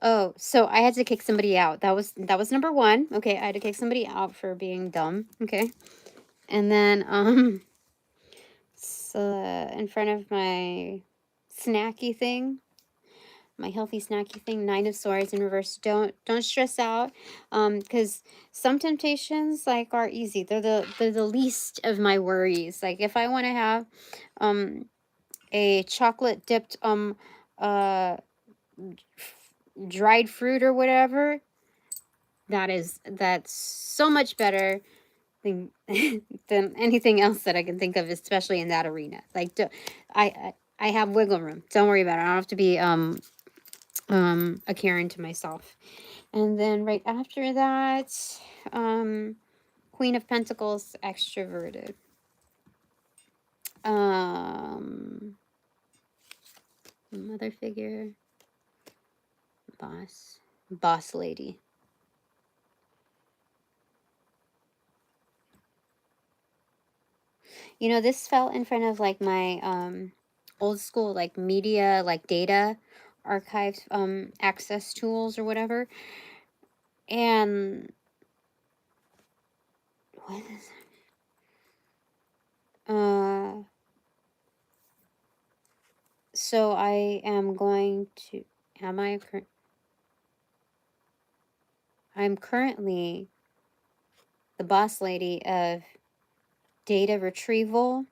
Oh, so I had to kick somebody out. That was number one. Okay, I had to kick somebody out for being dumb. Okay. And then so in front of my snacky thing, my healthy snacky thing, Nine of Swords in reverse. Don't stress out, because some temptations like are easy. They're the least of my worries. Like if I want to have a chocolate dipped uh dried fruit or whatever, that's so much better than than anything else that I can think of, especially in that arena. Like I have wiggle room. Don't worry about it. I don't have to be a Karen to myself. And then right after that, Queen of Pentacles, extroverted. Mother figure, boss lady. You know, this fell in front of like my old school like media, like data archives access tools or whatever. And what is it? So I am going to, I'm currently the boss lady of data retrieval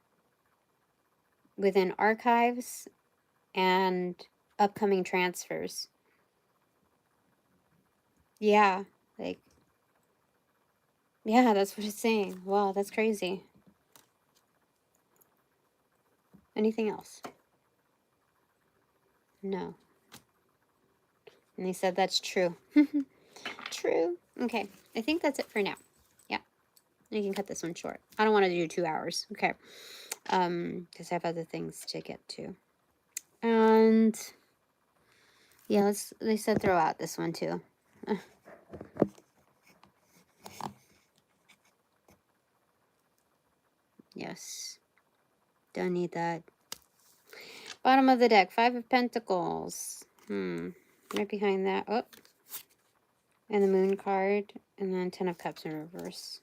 within archives and upcoming transfers. Yeah, like, yeah, that's what it's saying. Wow, that's crazy. Anything else? No. And they said that's true. True. Okay, I think that's it for now. Yeah, you can cut this one short. I don't want to do 2 hours. Okay, because I have other things to get to. And yeah, they said throw out this one too. Yes, don't need that. Bottom of the deck, Five of Pentacles. Right behind that. Oh, and the Moon card, and then Ten of Cups in reverse.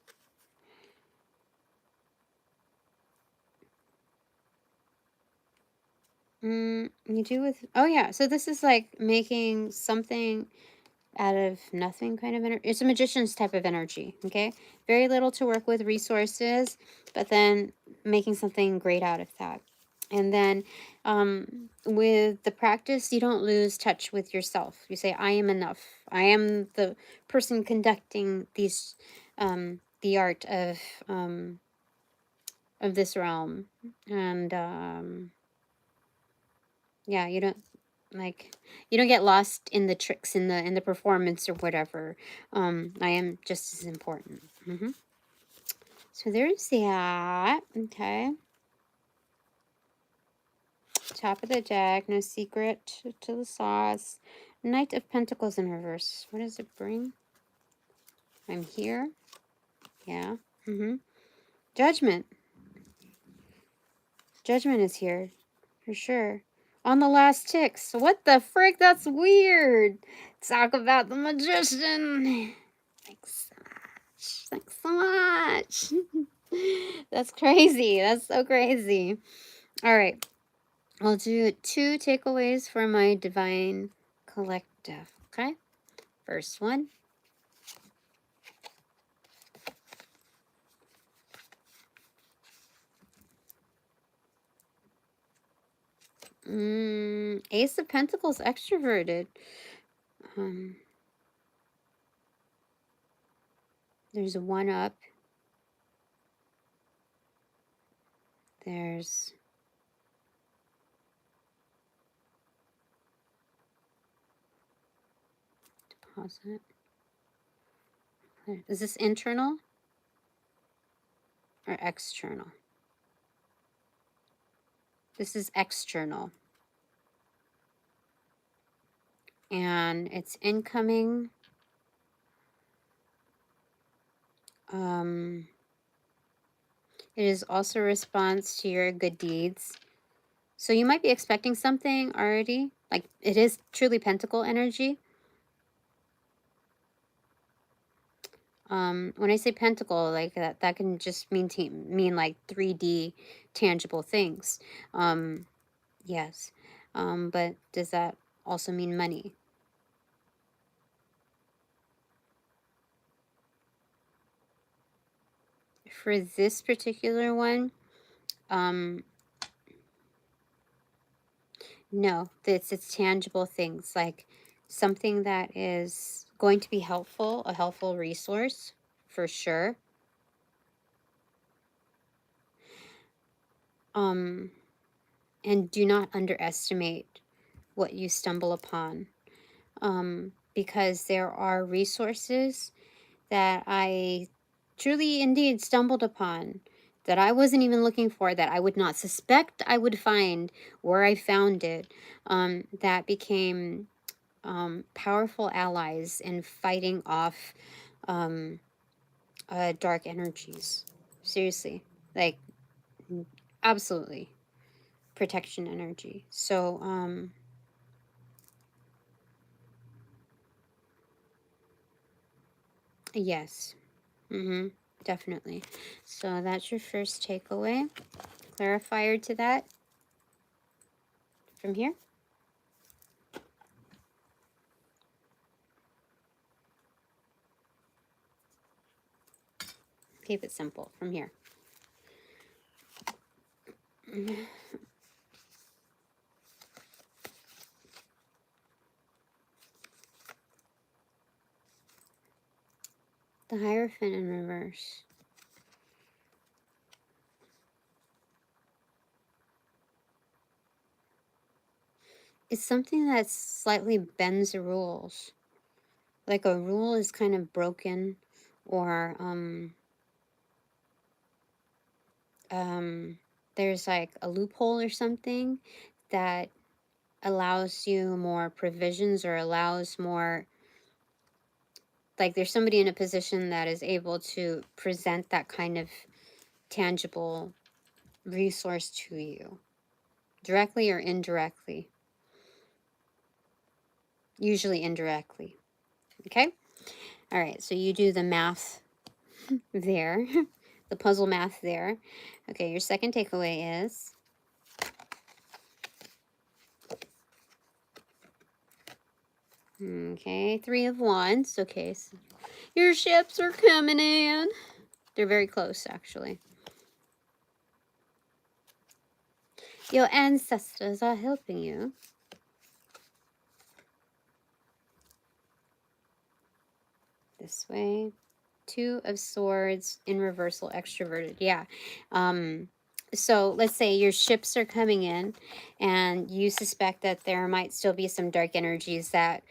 You do with, oh yeah, so this is like making something out of nothing kind of energy. It's a magician's type of energy, okay? Very little to work with, resources, but then making something great out of that. And then with the practice, you don't lose touch with yourself. You say, I am enough. I am the person conducting these, the art of this realm. And yeah, you don't, like, you don't get lost in the tricks, in the performance or whatever. I am just as important. So there's that. Okay. Top of the deck, no secret to the sauce. Knight of Pentacles in reverse. What does it bring? I'm here. Yeah. Judgment. Judgment is here. For sure. On the last ticks. What the frick? That's weird. Talk about the Magician. Thanks so much. Thanks so much. That's crazy. That's so crazy. All right. I'll do 2 takeaways for my Divine Collective. Okay. First one. Ace of Pentacles extroverted. There's a 1 up. There's deposit. Is this internal or external? This is external. And it's incoming. It is also a response to your good deeds. So you might be expecting something already. Like, it is truly pentacle energy. When I say pentacle, like that can just mean like 3D tangible things. Yes. But does that also mean money? For this particular one, no, it's tangible things, like something that is going to be helpful, a helpful resource for sure. And do not underestimate what you stumble upon, because there are resources that I truly indeed stumbled upon that I wasn't even looking for, that I would not suspect I would find where I found it, that became powerful allies in fighting off dark energies. Seriously, like, absolutely protection energy. So yes. Definitely. So that's your first takeaway. Clarifier to that from here. Keep it simple from here. The Hierophant in reverse. It's something that slightly bends the rules. Like a rule is kind of broken, or there's like a loophole or something that allows you more provisions, or allows more, like there's somebody in a position that is able to present that kind of tangible resource to you, directly or indirectly. Usually indirectly. Okay? All right, so you do the math there, the puzzle math there. Okay, your second takeaway is, okay, 3 of Wands. Okay, so your ships are coming in. They're very close, actually. Your ancestors are helping you. This way. Two of Swords in reversal, extroverted. Yeah. So let's say your ships are coming in and you suspect that there might still be some dark energies that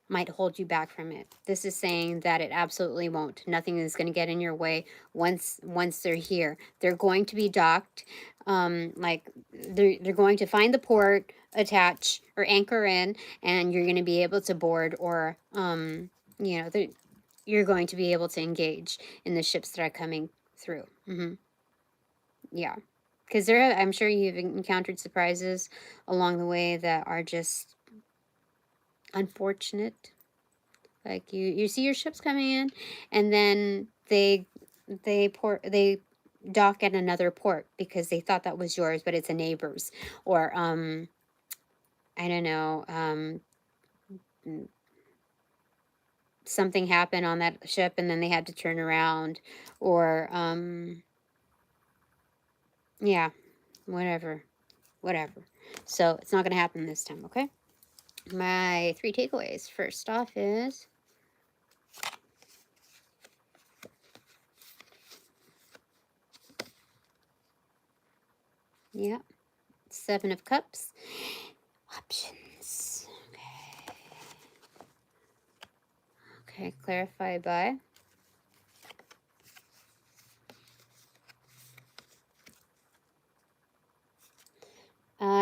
might hold you back from it. This is saying that it absolutely won't. Nothing is going to get in your way once they're here. They're going to be docked. Like they're going to find the port, attach or anchor in, and you're going to be able to board or you know, you're going to be able to engage in the ships that are coming through. Yeah, because I'm sure you've encountered surprises along the way that are just unfortunate. Like you see your ships coming in, and then they dock at another port because they thought that was yours, but it's a neighbor's, or I don't know, something happened on that ship and then they had to turn around, or yeah, whatever. So it's not going to happen this time, okay? My 3 takeaways. First off is, yeah, 7 of Cups. Options. Okay, clarify by.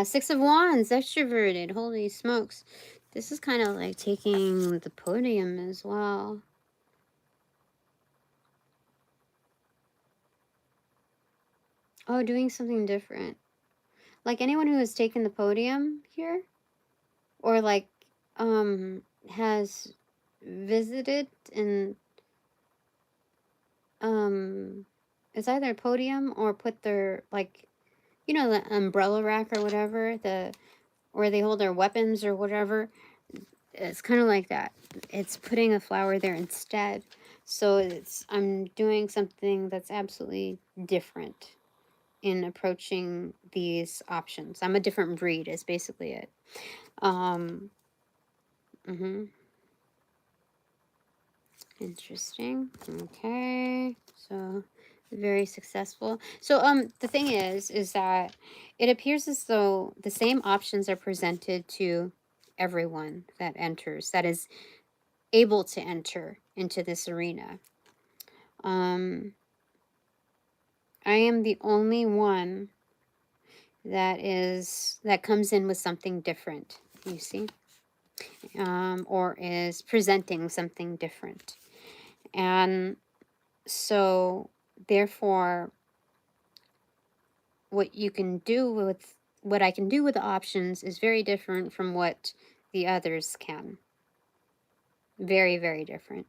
Six of Wands, extroverted. Holy smokes. This is kind of like taking the podium as well. Oh, doing something different. Like anyone who has taken the podium here, or like has visited and it's either a podium or put their, like, you know, the umbrella rack or whatever, the where they hold their weapons or whatever. It's kind of like that. It's putting a flower there instead. So I'm doing something that's absolutely different in approaching these options. I'm a different breed is basically it. Interesting. Okay. So very successful. So the thing is that it appears as though the same options are presented to everyone that enters, that is able to enter into this arena. I am the only one that comes in with something different, you see, or is presenting something different. And so therefore what I can do with the options is very different from what the others can. Very, very different.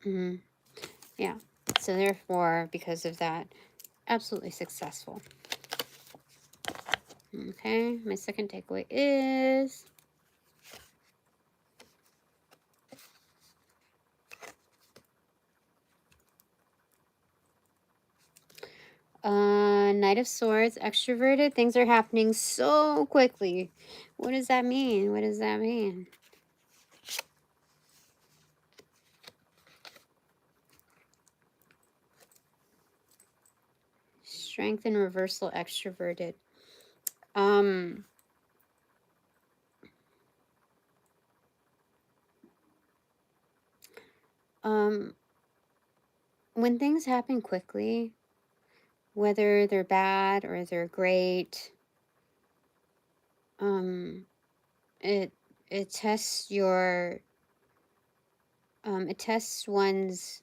Yeah. So therefore, because of that, absolutely successful. Okay. My second takeaway is Knight of Swords, extroverted. Things are happening so quickly. What does that mean? What does that mean? Strength and reversal, extroverted. When things happen quickly, whether they're bad or they're great, it tests your it tests one's,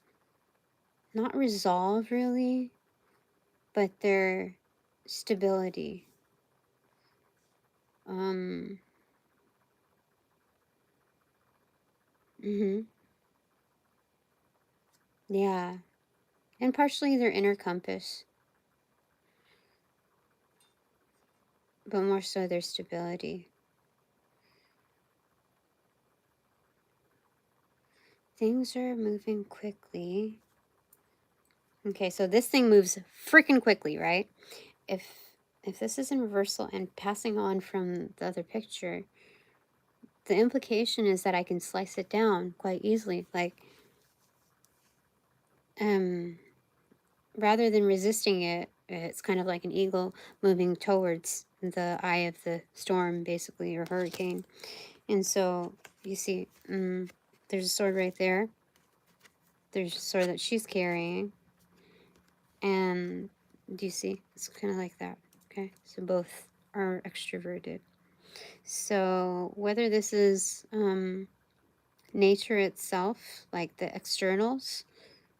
not resolve really, but their stability. Yeah, and partially their inner compass, but more so their stability. Things are moving quickly. Okay, so this thing moves freaking quickly, right? If if this is in reversal and passing on from the other picture, the implication is that I can slice it down quite easily. Like, rather than resisting it, it's kind of like an eagle moving towards the eye of the storm, basically, or hurricane. And so, you see, there's a sword right there. There's a sword that she's carrying. And do you see? It's kind of like that. Okay, so both are extroverted. So whether this is nature itself, like the externals,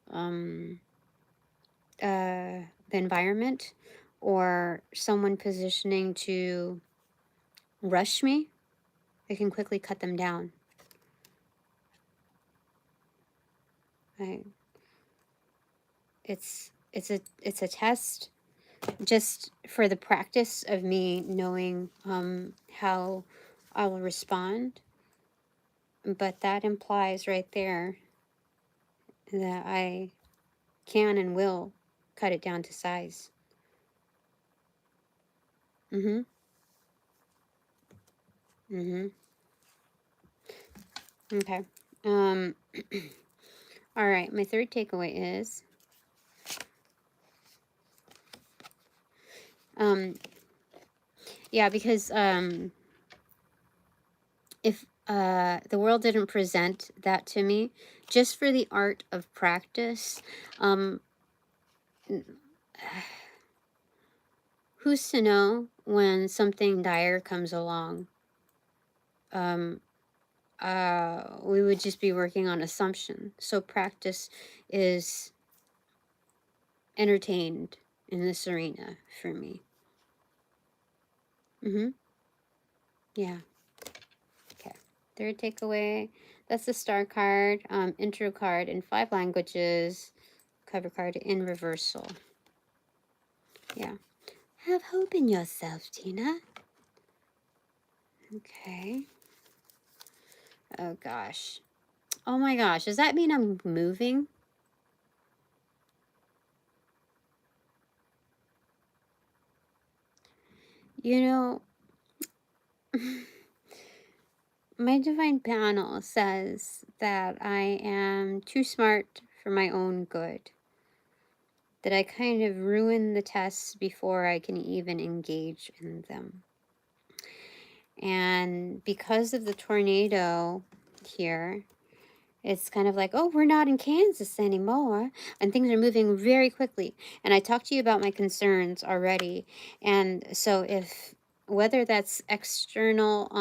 the environment, or someone positioning to rush me, I can quickly cut them down. Right? It's a test just for the practice of me knowing how I will respond. But that implies right there that I can and will cut it down to size. Mm-hmm. Mm-hmm. Okay. All right. My third takeaway is yeah, because if the world didn't present that to me, just for the art of practice, who's to know when something dire comes along? We would just be working on assumption. So practice is entertained in this arena for me. Yeah. Okay. Third takeaway. That's the star card, intro card in 5 languages, cover card in reversal. Yeah. Have hope in yourself, Tina. Okay. Oh gosh. Oh my gosh. Does that mean I'm moving? You know, my divine panel says that I am too smart for my own good. That I kind of ruin the tests before I can even engage in them. And because of the tornado here, it's kind of like, oh, we're not in Kansas anymore. And things are moving very quickly. And I talked to you about my concerns already. And so if, whether that's external,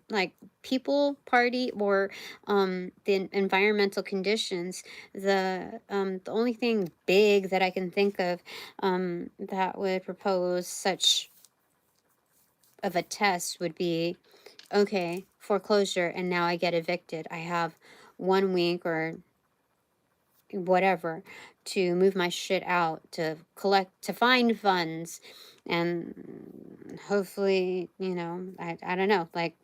like people, party, or the environmental conditions, the only thing big that I can think of that would propose such of a test would be, okay, foreclosure, and now I get evicted. I have 1 week or whatever to move my shit out, to collect, to find funds, and hopefully, you know, I don't know, like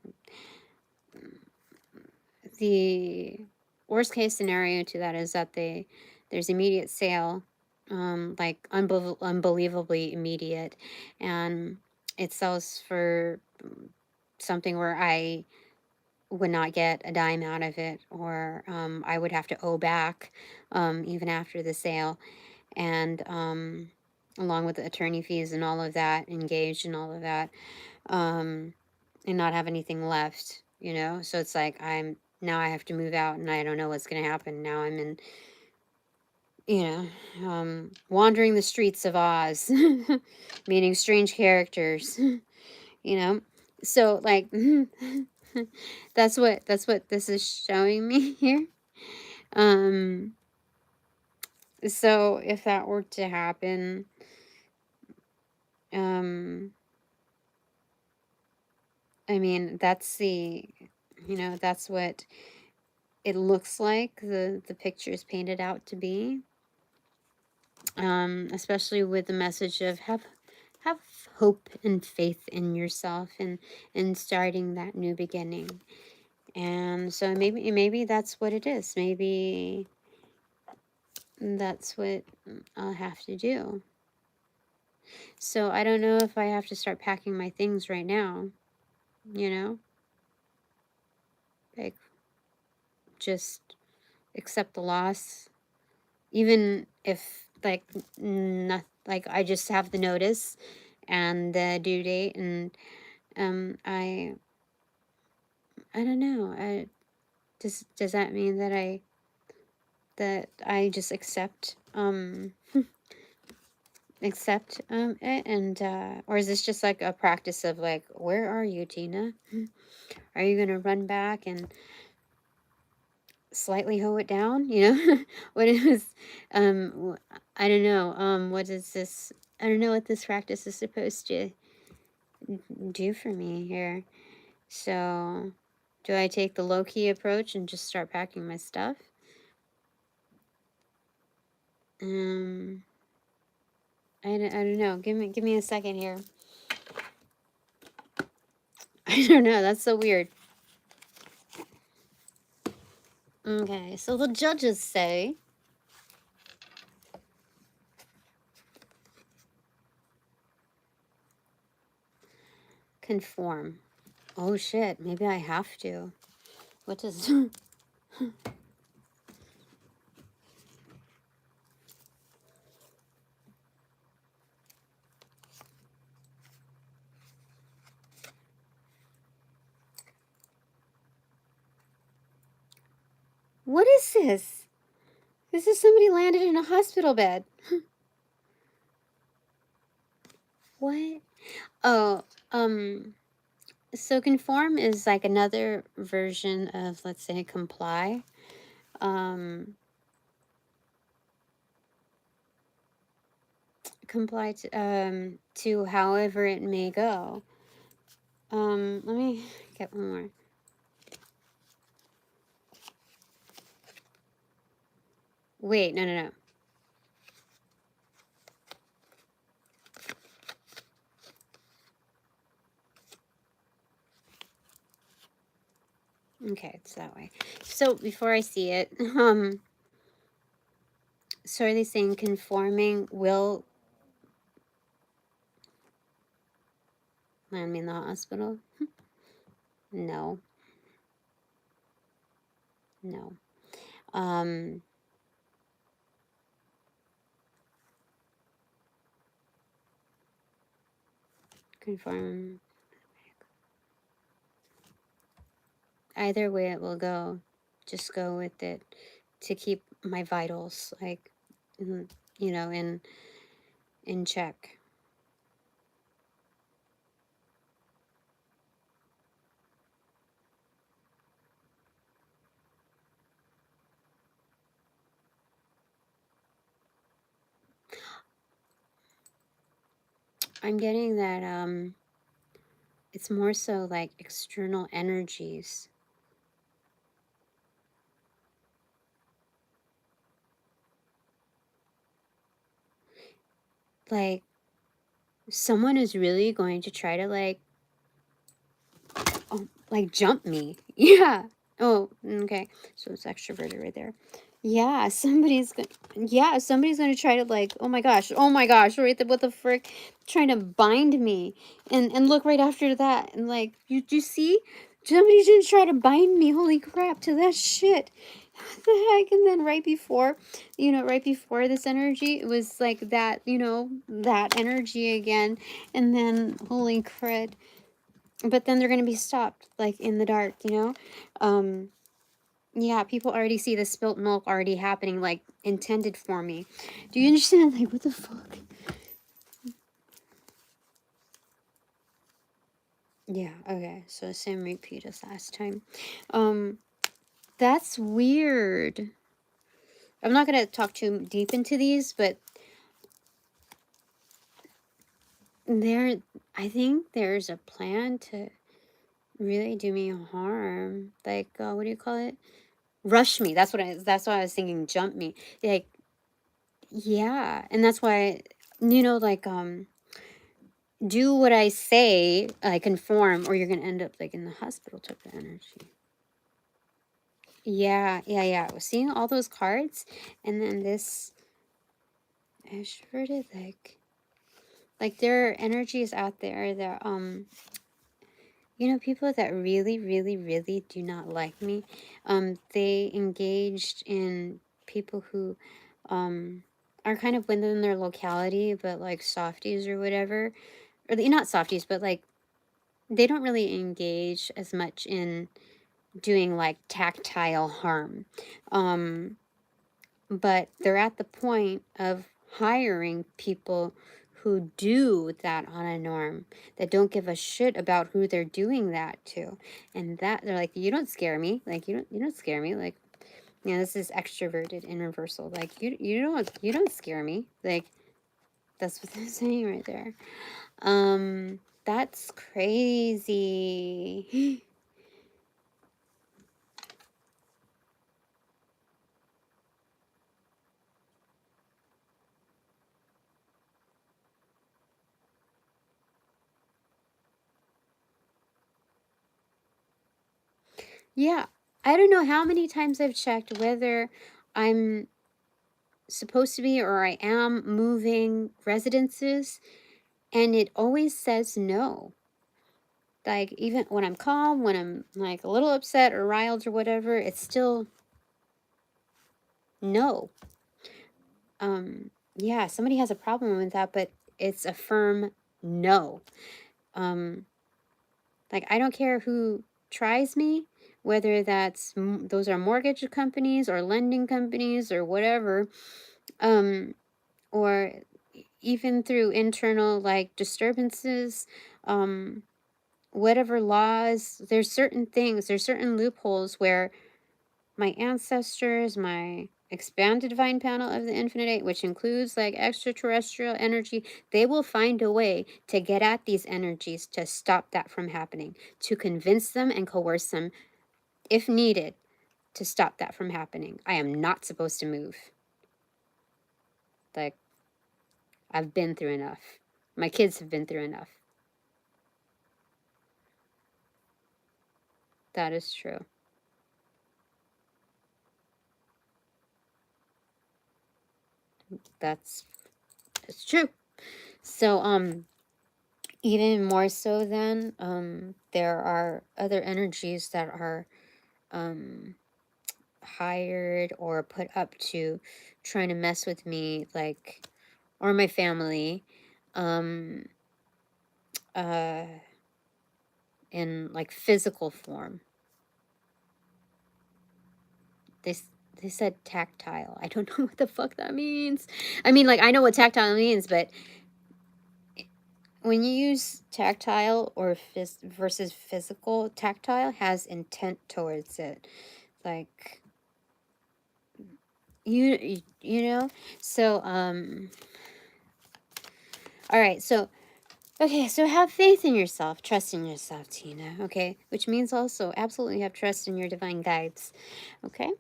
the worst case scenario to that is that there's immediate sale, like unbelievably immediate, and it sells for something where I would not get a dime out of it, or I would have to owe back even after the sale, and along with the attorney fees and all of that, engaged and all of that, and not have anything left, you know? So it's like now I have to move out and I don't know what's going to happen. Now I'm in, you know, wandering the streets of Oz, meeting strange characters, you know? So like, that's what this is showing me here. So if that were to happen, I mean, that's the, you know, that's what it looks like the picture is painted out to be. Especially with the message of have hope and faith in yourself, and starting that new beginning. And so maybe that's what it is. Maybe that's what I'll have to do. So I don't know if I have to start packing my things right now, you know? Like, just accept the loss. Even if, like, not, like, I just have the notice and the due date, and I don't know. Does that mean that I just accept accept it, and or is this just like a practice of like, where are you, Tina? Are you gonna run back and slightly hoe it down? You know, what is I don't know. What is this? I don't know what this practice is supposed to do for me here. So, do I take the low key approach and just start packing my stuff? Um, I don't know. Give me a second here. I don't know. That's so weird. Okay, so the judges say conform. Oh shit, maybe I have to. What does what is this? This is somebody landed in a hospital bed. What? Oh, so conform is like another version of, let's say, comply. Comply to however it may go. Let me get one more. Wait, no. Okay, it's that way. So before I see it, so are they saying conforming will land me in the hospital? No. No. Conform. Either way it will go. Just go with it to keep my vitals, like, you know, in check. I'm getting that it's more so like external energies. Like someone is really going to try to like jump me. Yeah. Oh, okay. So it's extroverted right there. Yeah, somebody's gonna try to like, oh my gosh, right there, what the frick, trying to bind me, and look right after that, and like, you see, somebody's gonna try to bind me. Holy crap, to that shit. What the heck? And then right before this energy, it was like that, that energy again, and then holy crud. But then they're gonna be stopped like in the dark, yeah, people already see the spilt milk already happening, like, intended for me. Do you understand? Like, what the fuck? Yeah, okay. So same repeat as last time. That's weird. I'm not gonna talk too deep into these, but I think there's a plan to really do me harm. Like, what do you call it? Rush me. That's why I was thinking jump me. Like, yeah, and that's why, like, do what I say, conform, or you're gonna end up like in the hospital type of energy. Yeah. I was seeing all those cards, and then this extroverted, like, Like, there are energies out there that, you know, people that really, really, really do not like me, they engaged in people who, are kind of within their locality, but like softies or whatever, or not softies, but like they don't really engage as much in doing like tactile harm. But they're at the point of hiring people who do that on a norm, that don't give a shit about who they're doing that to. And that they're like, you don't scare me. Like, you don't scare me. Like, you know, this is extroverted in reversal. Like, you don't scare me. Like, that's what they're saying right there. That's crazy. Yeah. I don't know how many times I've checked whether I'm supposed to be or I am moving residences, and it always says no. Like, even when I'm calm, when I'm like a little upset or riled or whatever, it's still no. Yeah, somebody has a problem with that, but it's a firm no. Like, I don't care who tries me, whether those are mortgage companies or lending companies or whatever, or even through internal like disturbances, whatever laws. There's certain things, there's certain loopholes where my ancestors, my expanded divine panel of the infinite eight, which includes like extraterrestrial energy, they will find a way to get at these energies to stop that from happening, to convince them and coerce them if needed to stop that from happening. I am not supposed to move. Like, I've been through enough. My kids have been through enough. That is true. It's true. So, even more so than, there are other energies that are, hired or put up to trying to mess with me, like, or my family, um, uh, in like physical form. They, they said tactile. I don't know what the fuck that means. I mean, like, I know what tactile means, but when you use tactile or versus physical, tactile has intent towards it. Like, you know? So, all right. So, okay. So have faith in yourself, trust in yourself, Tina. Okay. Which means also absolutely have trust in your divine guides. Okay.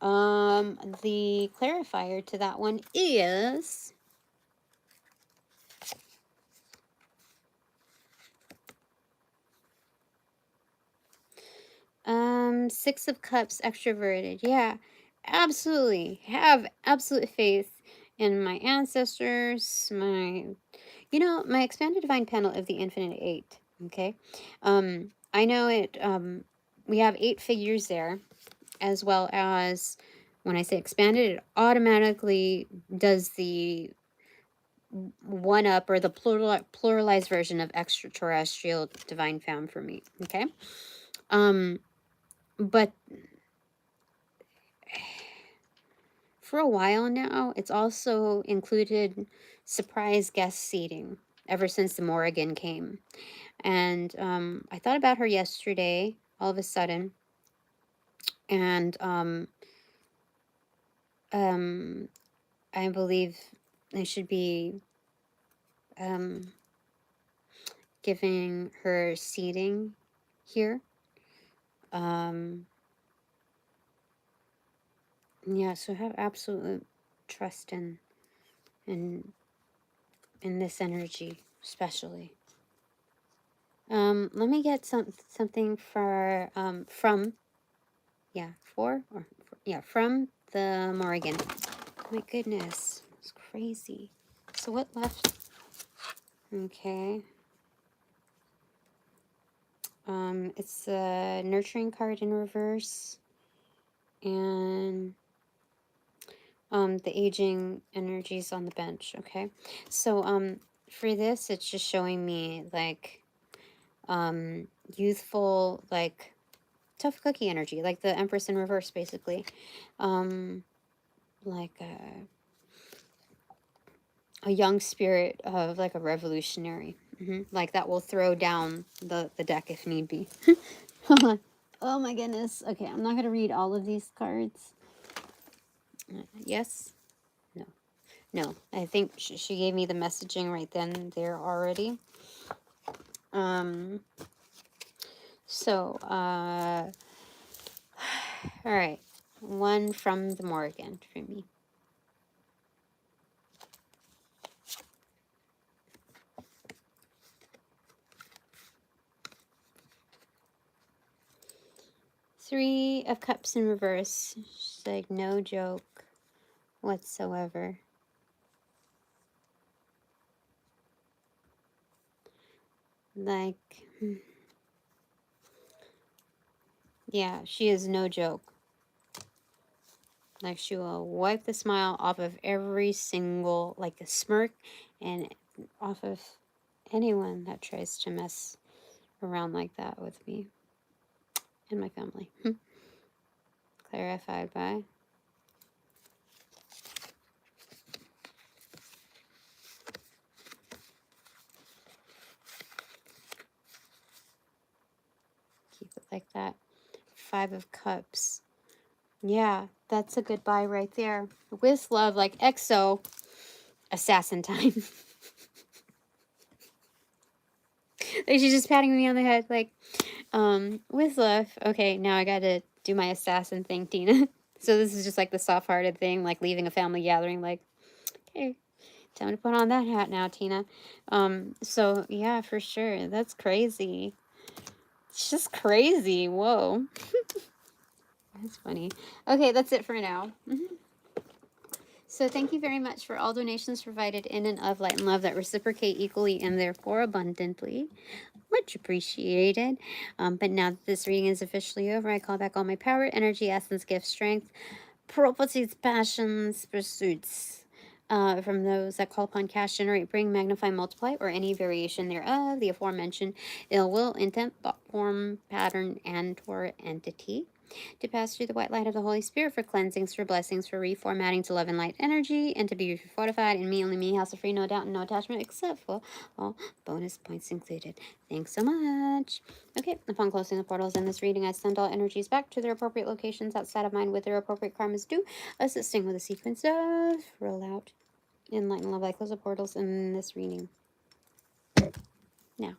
The clarifier to that one is, 6 of Cups extroverted. Yeah, absolutely. Have absolute faith in my ancestors, my expanded divine panel of the infinite eight. Okay. I know it, we have 8 figures there, as well as when I say expanded, it automatically does the one up or the pluralized version of extraterrestrial divine femme for me. Okay. But for a while now, it's also included surprise guest seating ever since the Morrigan came. And I thought about her yesterday, all of a sudden, and um, I believe I should be um, giving her seating here. Yeah, so have absolute trust in in this energy, especially. Let me get something from from the Morrigan. My goodness, it's crazy. So what left? Okay. It's the nurturing card in reverse, and the aging energies on the bench. Okay, so for this, it's just showing me like youthful, like tough cookie energy, like the Empress in reverse, basically. Like a young spirit of like a revolutionary, like that will throw down the deck if need be. Hold on. Oh my goodness. Okay, I'm not gonna read all of these cards. Yes. No. No. I think she gave me the messaging right then and there already. So all right, one from the Morgan for me. Three of Cups in reverse. She's like, no joke whatsoever. Like, yeah, she is no joke. Like, she will wipe the smile off of every single, like, a smirk, and off of anyone that tries to mess around like that with me and my family. Clarified by. Keep it like that. 5 of Cups. Yeah, that's a goodbye right there. With love, like EXO, assassin time. Like, she's just patting me on the head, like, with love. Okay, now I gotta do my assassin thing, Tina. So this is just like the soft-hearted thing, like leaving a family gathering, like, okay, time to put on that hat now, Tina. So yeah, for sure. That's crazy. It's just crazy. Whoa. That's funny. Okay, that's it for now. So thank you very much for all donations provided in and of light and love that reciprocate equally and therefore abundantly. Much appreciated. But now that this reading is officially over, I call back all my power, energy, essence, gift, strength, properties, passions, pursuits. From those that call upon cash, generate, bring, magnify, multiply, or any variation thereof, the aforementioned ill will, intent, thought, form, pattern, and or entity, to pass through the white light of the Holy Spirit for cleansings, for blessings, for reformatting to love and light energy, and to be fortified in me, only me, house of free, no doubt, and no attachment, except for all bonus points included. Thanks so much. Okay, upon closing the portals in this reading, I send all energies back to their appropriate locations outside of mine with their appropriate karmas due, assisting with a sequence of rollout. Enlighten love, I close the portals in this reading. Now.